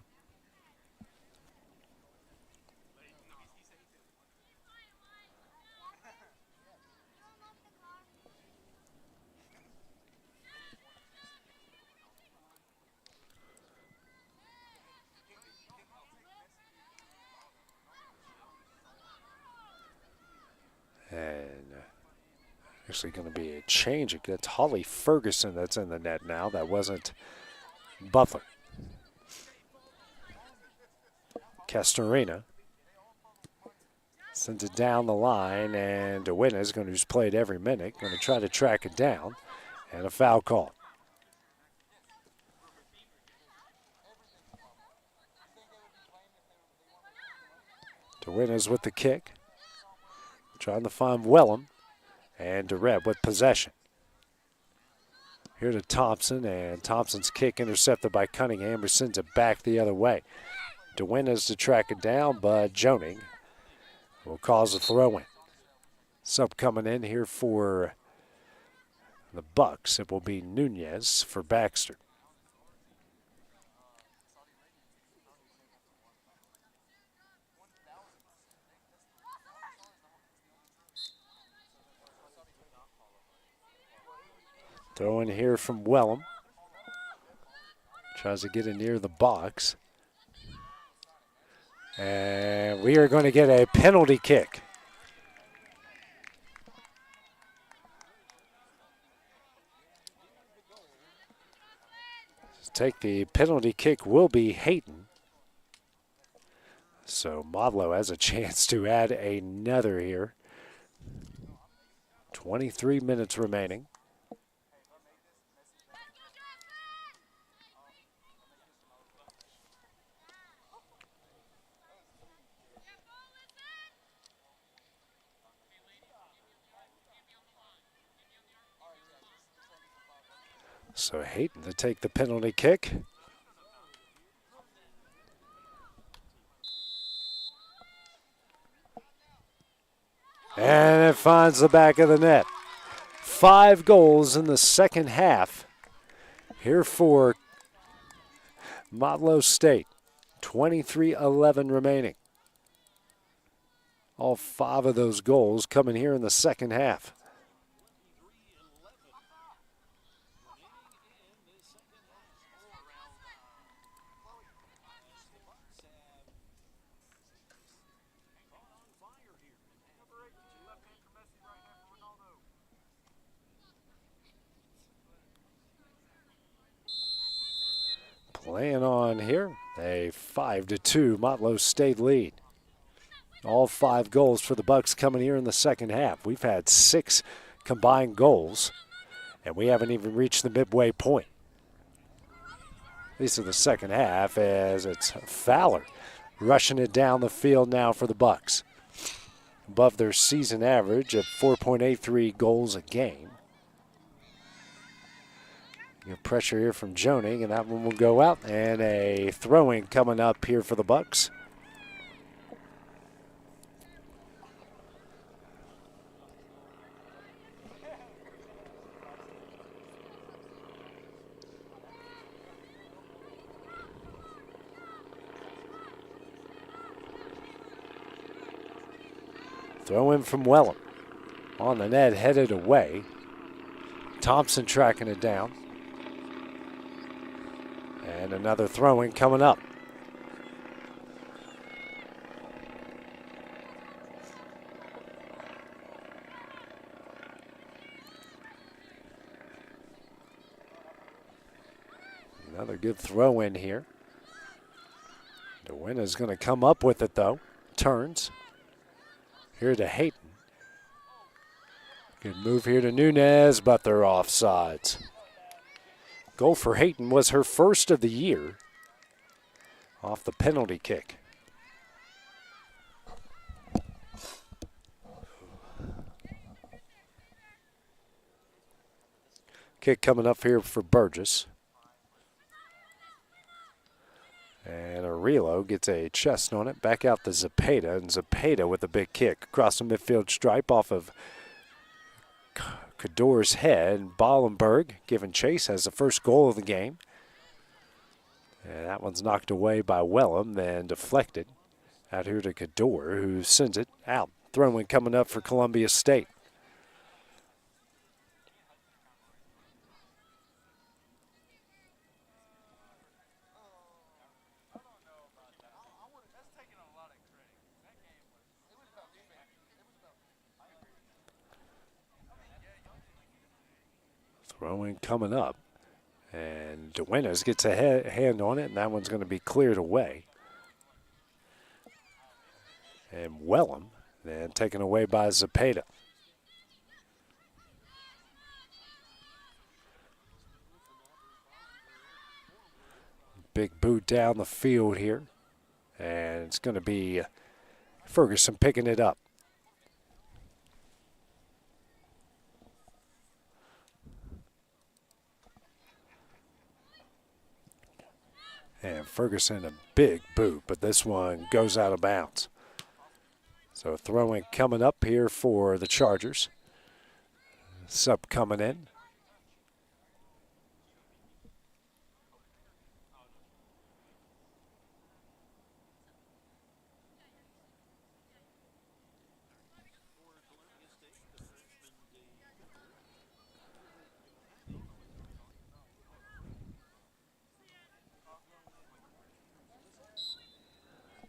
Speaker 18: And actually going to be a change. It's Holly Ferguson that's in the net now. That wasn't Butler. Castorina sends it down the line, and DeWinna is going to, who's played every minute, going to try to track it down, and a foul call. DeWinna's with the kick. Trying to find Wellham, and Durrett with possession. Here to Thompson, and Thompson's kick intercepted by Cunningham, who sends it back the other way. DeWinna's to track it down, but Joning will cause a throw-in. Sub coming in here for the Bucks. It will be Nunez for Baxter. Throw in here from Wellham. Tries to get it near the box. And we are going to get a penalty kick. take the penalty kick will be Hayton. So Motlow has a chance to add another here. 23 minutes remaining. So Hayton to take the penalty kick. And it finds the back of the net. 5 goals in the second half here for Motlow State. 23-11 remaining. All 5 of those goals coming here in the second half. Playing on here, a 5-2 Motlow State lead. All 5 goals for the Bucks coming here in the second half. We've had 6 combined goals, and we haven't even reached the midway point. At least in the second half, as it's Fowler rushing it down the field now for the Bucks. Above their season average of 4.83 goals a game. Pressure here from Joning, and that one will go out. And a throw-in coming up here for the Bucks. Throw-in from Wellham. On the net, headed away. Thompson tracking it down. And another throw-in coming up. Another good throw-in here. DeWinna's going to come up with it, though. Turns. Here to Hayton. Good move here to Nunez, but they're offsides. Goal for Hayton was her first of the year off the penalty kick. Kick coming up here for Burgess. And Arillo gets a chest on it. Back out to Zepeda, and Zepeda with a big kick across the midfield stripe off of Cador's head. Ballenberg giving chase, has the first goal of the game. And that one's knocked away by Wellham, then deflected out here to Cador, who sends it out. Throw-in coming up for Columbia State. Throw-in coming up. And DeWinnes gets a hand on it, and that one's going to be cleared away. And Wellham then taken away by Zepeda. Big boot down the field here. And it's going to be Ferguson picking it up. And Ferguson a big boot, but this one goes out of bounds. So throw-in coming up here for the Chargers. Sub coming in.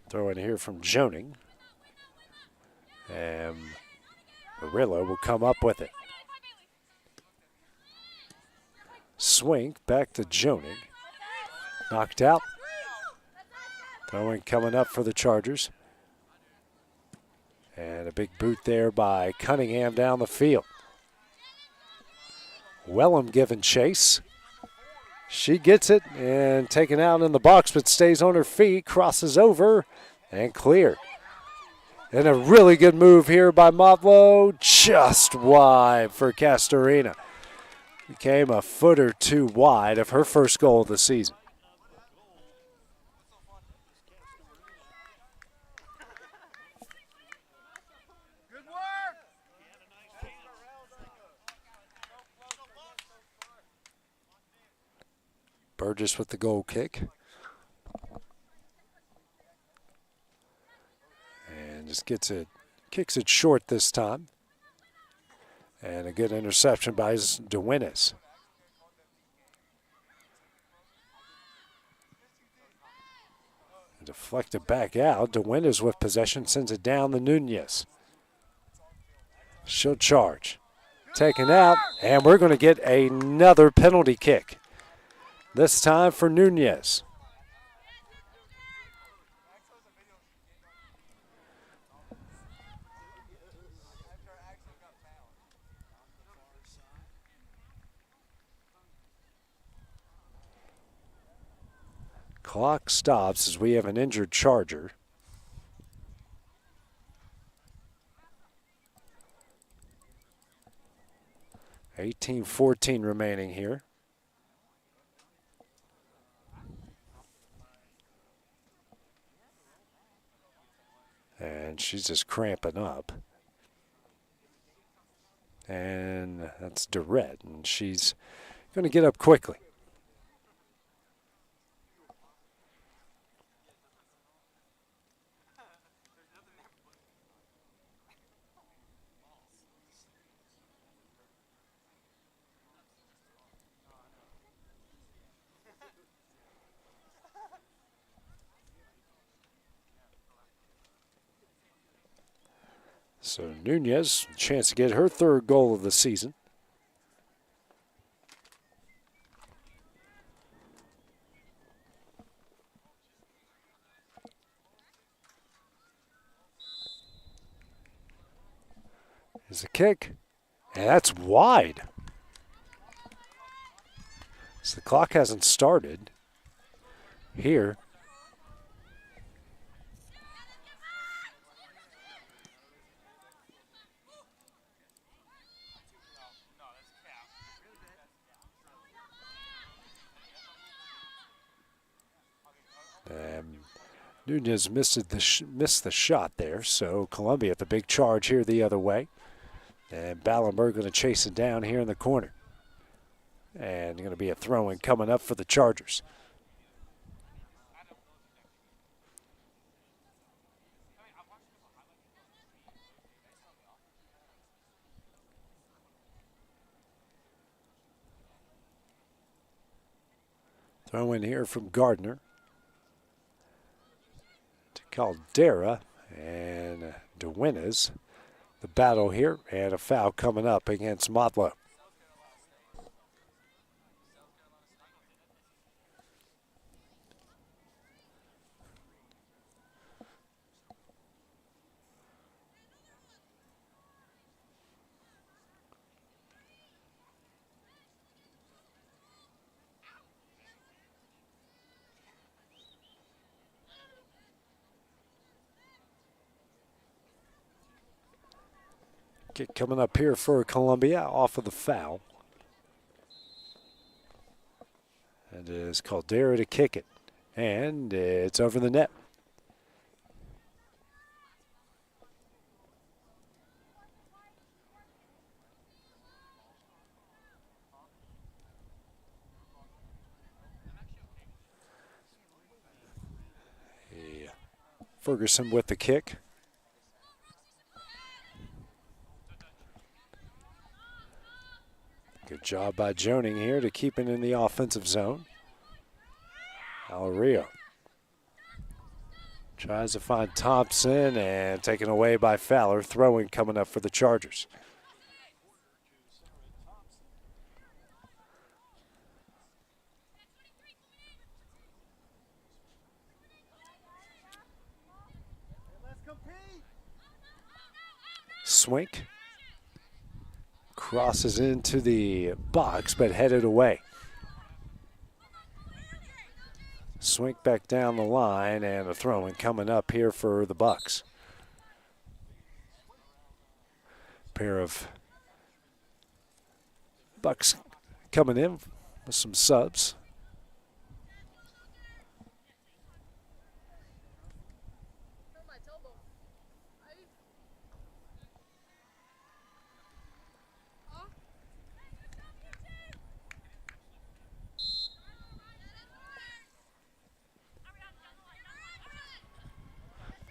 Speaker 18: Throw in here from Joning. And Murillo will come up with it. Swing back to Joning. Knocked out. Throwing coming up for the Chargers. And a big boot there by Cunningham down the field. Wellham giving chase. She gets it and taken out in the box, but stays on her feet, crosses over, and clear. And a really good move here by Motlow, just wide for Castorina. Became a foot or two wide of her first goal of the season. Burgess with the goal kick. And just kicks it short this time. And a good interception by DeWinnis. Deflected back out. DeWinnis with possession, sends it down to Nunez. She'll charge. Taken out, and we're going to get another penalty kick. This time for Nunez. Clock stops as we have an injured Charger. $18:14 remaining here. And she's just cramping up. And that's Durrett, and she's going to get up quickly. So Nunez, chance to get her third goal of the season. There's a kick, and that's wide. So the clock hasn't started here. Nunez missed the shot there, so Columbia at the big charge here the other way. And Ballenberg going to chase it down here in the corner. And going to be a throw-in coming up for the Chargers. Throw in here from Gardner. Caldera and DeWinnes. The battle here, and a foul coming up against Motlow. Kick coming up here for Columbia off of the foul. And it is Caldera to kick it. And it's over the net. Yeah. Ferguson with the kick. Good job by Joning here to keep it in the offensive zone. Alario tries to find Thompson and taken away by Fowler. Throwing coming up for the Chargers. Swink crosses into the box, but headed away. Swink back down the line, and a throw-in coming up here for the Bucks. Pair of Bucks coming in with some subs.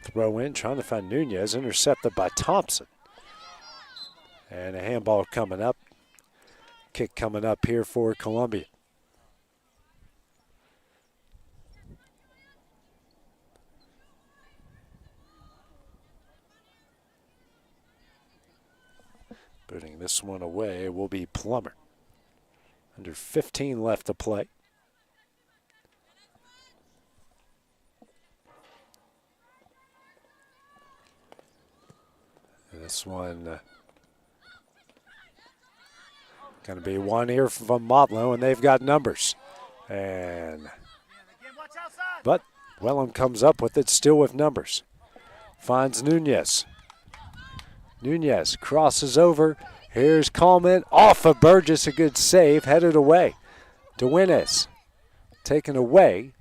Speaker 18: Throw in, trying to find Nunez, intercepted by Thompson. And a handball coming up. Kick coming up here for Columbia. Putting this one away will be Plummer. Under 15 left to play. This one going to be one here from Motlow, and they've got numbers. But Wellham comes up with it, still with numbers. Finds Nunez. Nunez crosses over. Here's Coleman off of Burgess, a good save, headed away. DeWinnes taken away.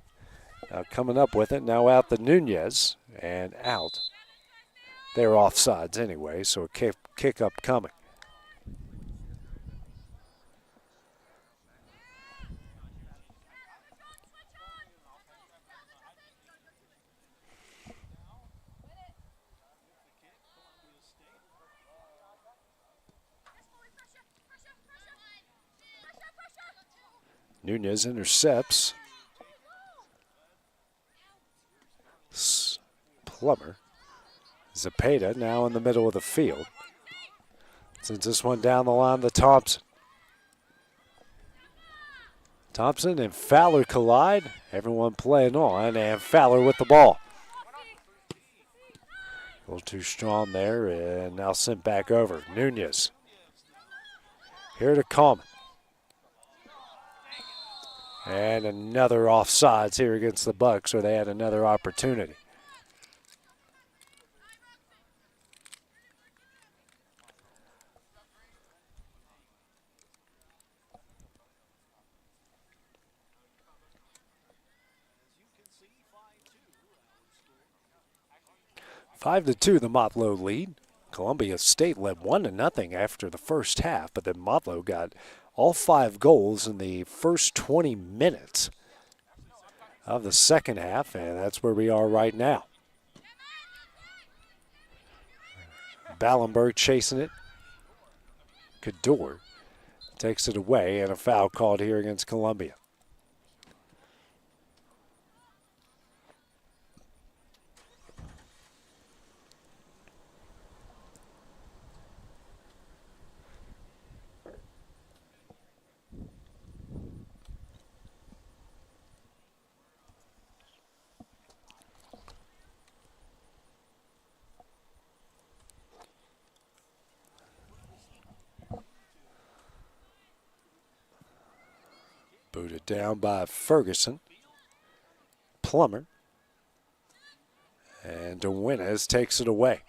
Speaker 18: Now coming up with it, now out to Nunez, and out. They're offsides anyway, so a kick up coming. Nunez intercepts. Plummer. Zapata now in the middle of the field. Sends this one down the line to Thompson. Thompson and Fowler collide. Everyone playing on, and Fowler with the ball. A little too strong there, and now sent back over. Nunez. Here to Coleman. And another offsides here against the Bucks, where they had another opportunity. Five to 2, the Motlow lead. Columbia State led 1-0 after the first half, but then Motlow got all 5 goals in the first 20 minutes of the second half, and that's where we are right now. Ballenberg chasing it. Cador takes it away, and a foul called here against Columbia. Booted down by Ferguson. Plummer. And DeWinnes takes it away.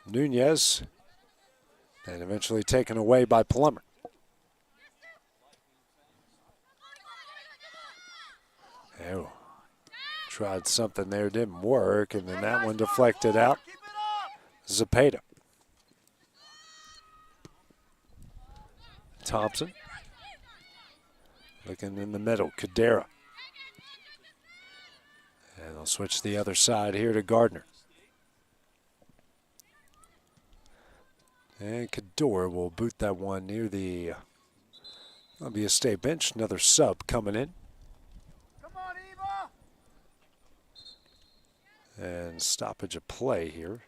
Speaker 18: Nunez. And eventually taken away by Plummer. Oh. Tried something there, didn't work, and then that one deflected out. Zapata. Thompson. Looking in the middle, Cadera. And they'll switch the other side here to Gardner. And Cador will boot that one near the Columbia State bench. Another sub coming in.
Speaker 19: Come on, Eva.
Speaker 18: And stoppage of play here.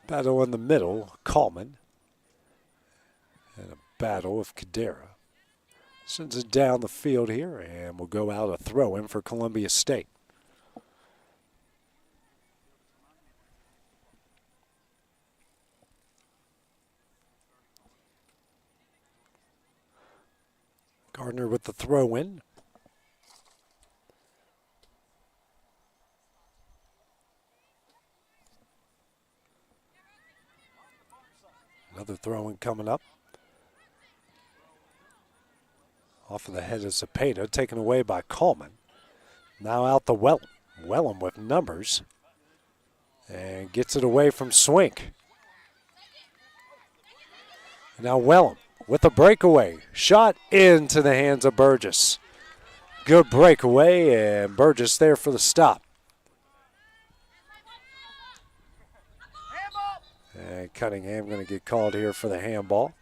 Speaker 18: Battle in the middle, Coleman. And a battle of Cadera. Sends it down the field here, and will go out a throw in for Columbia State. Gardner with the throw in. Another throw in coming up. Off of the head of Zepeda, taken away by Coleman. Now out to Wellham. Wellham with numbers. And gets it away from Swink. Now Wellham with a breakaway. Shot into the hands of Burgess. Good breakaway, and Burgess there for the stop. And Cunningham going to get called here for the handball.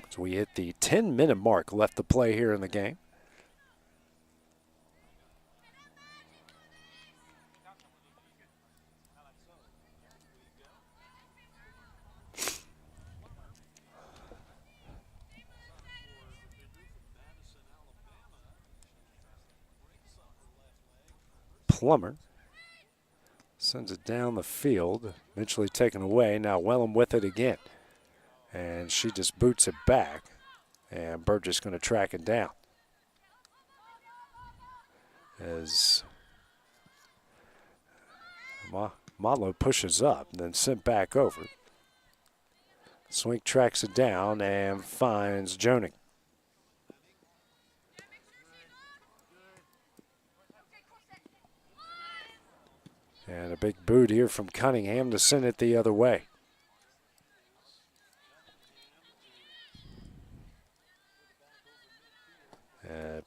Speaker 18: So we hit the 10-minute mark left to play here in the game. Plummer sends it down the field, eventually taken away. Now Wellham with it again. And she just boots it back. And Burgess going to track it down. As Motlow pushes up, then sent back over. Swink tracks it down and finds Joning. And a big boot here from Cunningham to send it the other way.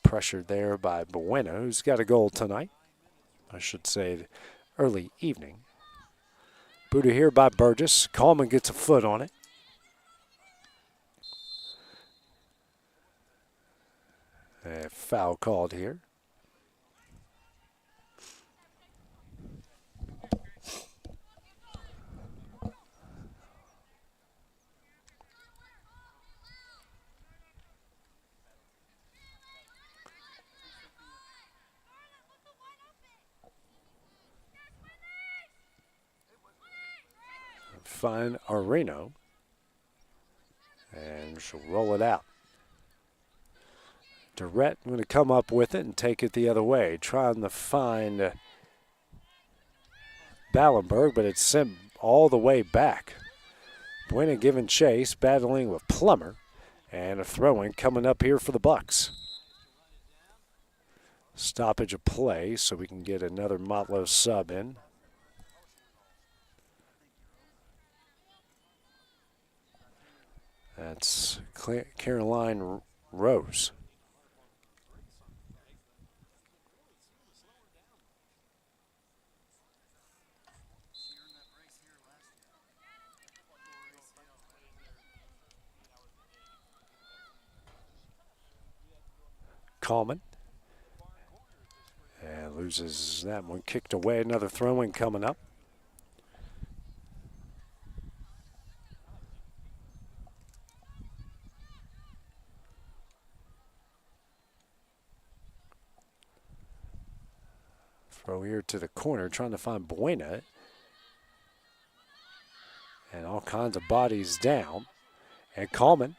Speaker 18: Pressured there by Buena, who's got a goal tonight. I should say early evening. Booted here by Burgess. Coleman gets a foot on it. A foul called here. Find Areno, and she'll roll it out. Durrett going to come up with it and take it the other way, trying to find Ballenberg, but it's sent all the way back. Buena giving chase, battling with Plummer, and a throw-in coming up here for the Bucks. Stoppage of play so we can get another Motlow sub in. That's Caroline Rose. Coleman. And loses that one. Kicked away. Another throw-in coming up. Throw here to the corner, trying to find Buena. And all kinds of bodies down. And Coleman.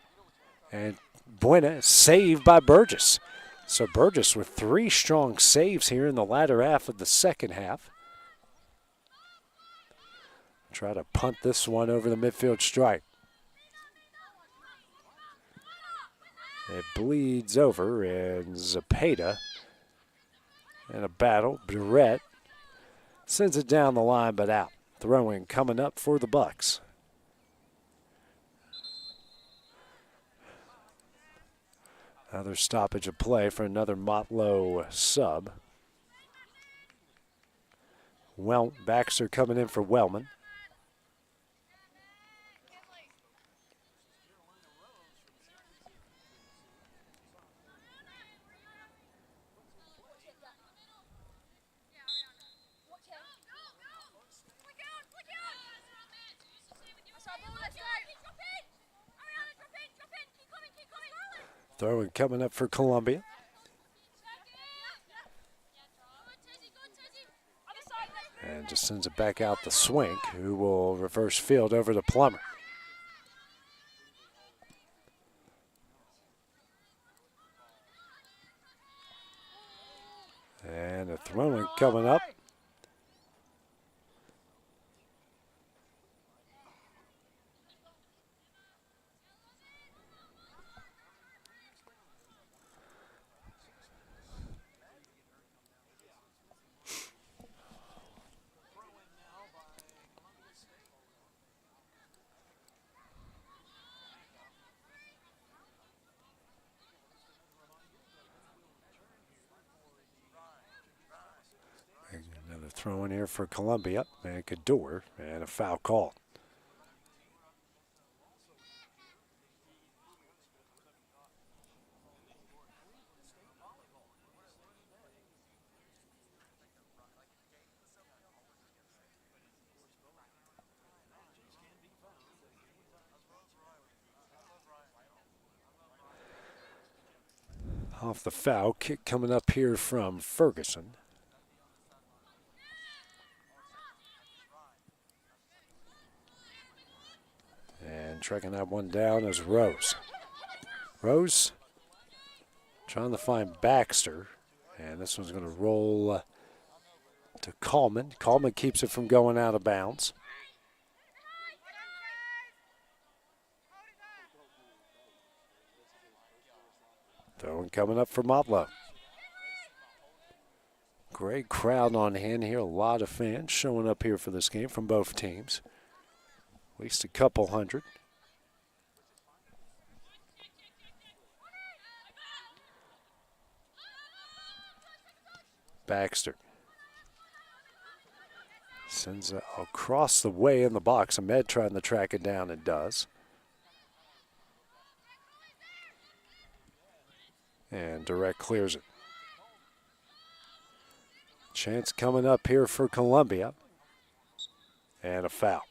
Speaker 18: And Buena saved by Burgess. So Burgess with 3 strong saves here in the latter half of the second half. Try to punt this one over the midfield stripe. It bleeds over, and Zepeda in a battle. Durrett sends it down the line, but out. Throw-in coming up for the Bucks. Another stoppage of play for another Motlow sub. Baxter coming in for Wellman. Throwing coming up for Columbia. And just sends it back out to Swink, who will reverse field over to Plummer. And a throwing coming up. Another throw in here for Columbia, and Cador, and a foul call. Off the foul, kick coming up here from Ferguson. And tracking that one down is Rose. Rose trying to find Baxter. And this one's going to roll to Coleman. Coleman keeps it from going out of bounds. Throwing coming up for Motlow. Great crowd on hand here. A lot of fans showing up here for this game from both teams. At least a couple hundred. Baxter sends it across the way in the box. Ahmed trying to track it down and does. And direct clears it. Chance coming up here for Columbia. And a foul.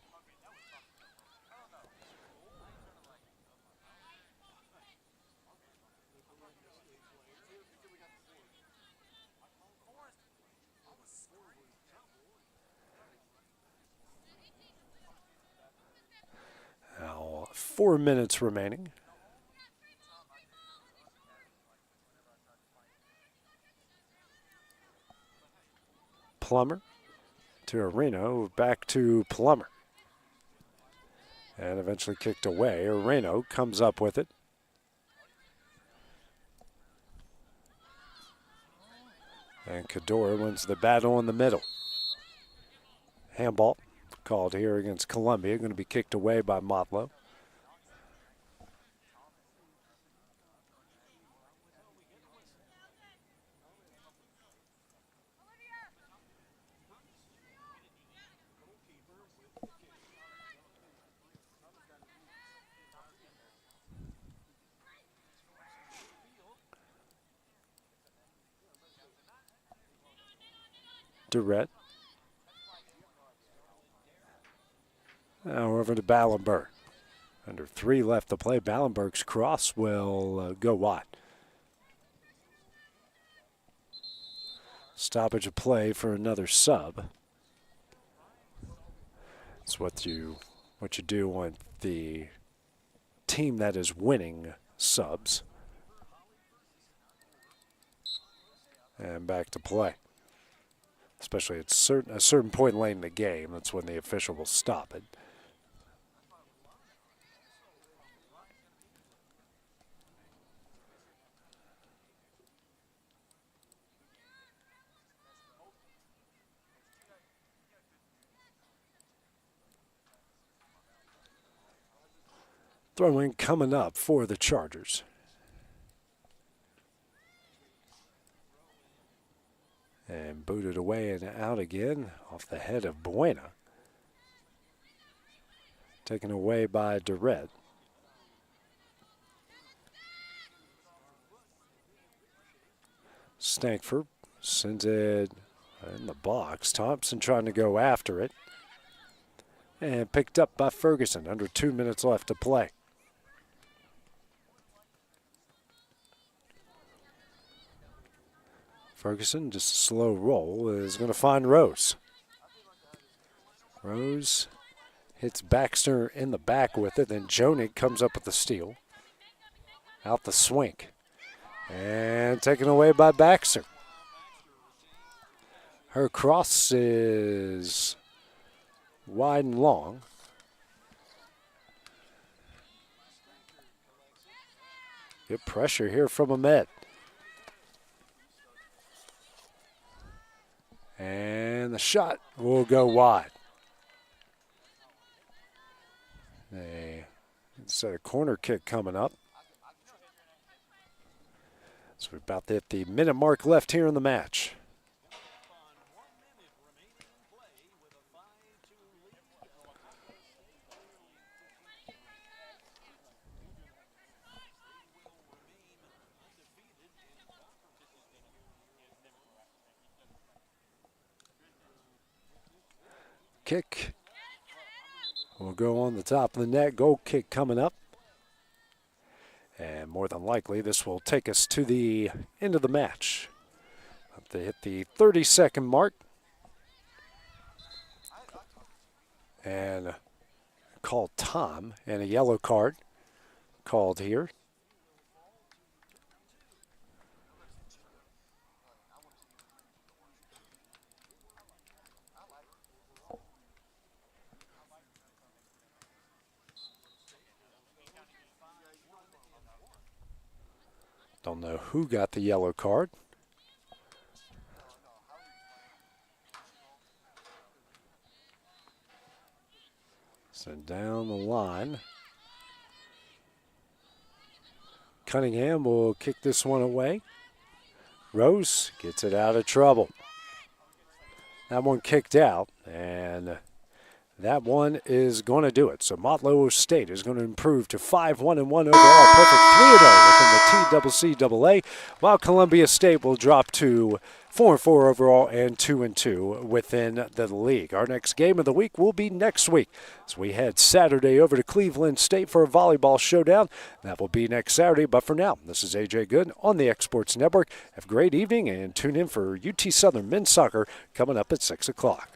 Speaker 18: Now 4 minutes remaining. Plummer to Areno, back to Plummer. And eventually kicked away. Areno comes up with it. And Cador wins the battle in the middle. Handball called here against Columbia, going to be kicked away by Motlow. Durrett. Now over to Ballenberg. Under 3 left to play. Ballenberg's cross will go wide. Stoppage of play for another sub. That's what you do on the team that is winning subs. And back to play. Especially at a certain point late in the game, that's when the official will stop it. Throw-in coming up for the Chargers. And booted away and out again off the head of Buena. Taken away by Durrett. Stankford sends it in the box. Thompson trying to go after it. And picked up by Ferguson. Under 2 minutes left to play. Ferguson, just a slow roll, is going to find Rose. Rose hits Baxter in the back with it, then Jonig comes up with the steal. Out the swing. And taken away by Baxter. Her cross is wide and long. Good pressure here from Ahmed. And the shot will go wide. It's a corner kick coming up. So we're about to hit the minute mark left here in the match. Kick will go on the top of the net. Goal kick coming up. And more than likely, this will take us to the end of the match. They hit the 30-second mark. And called Tom, and a yellow card called here. Don't know who got the yellow card. So down the line. Cunningham will kick this one away. Rose gets it out of trouble. That one kicked out, and that one is going to do it. So Motlow State is going to improve to 5-1-1 overall, perfect 3-0 within the TCCAA, while Columbia State will drop to 4-4 overall and 2-2 within the league. Our next game of the week will be next week, as we head Saturday over to Cleveland State for a volleyball showdown. That will be next Saturday, but for now, this is AJ Good on the Exports Network. Have a great evening and tune in for UT Southern men's soccer coming up at 6 o'clock.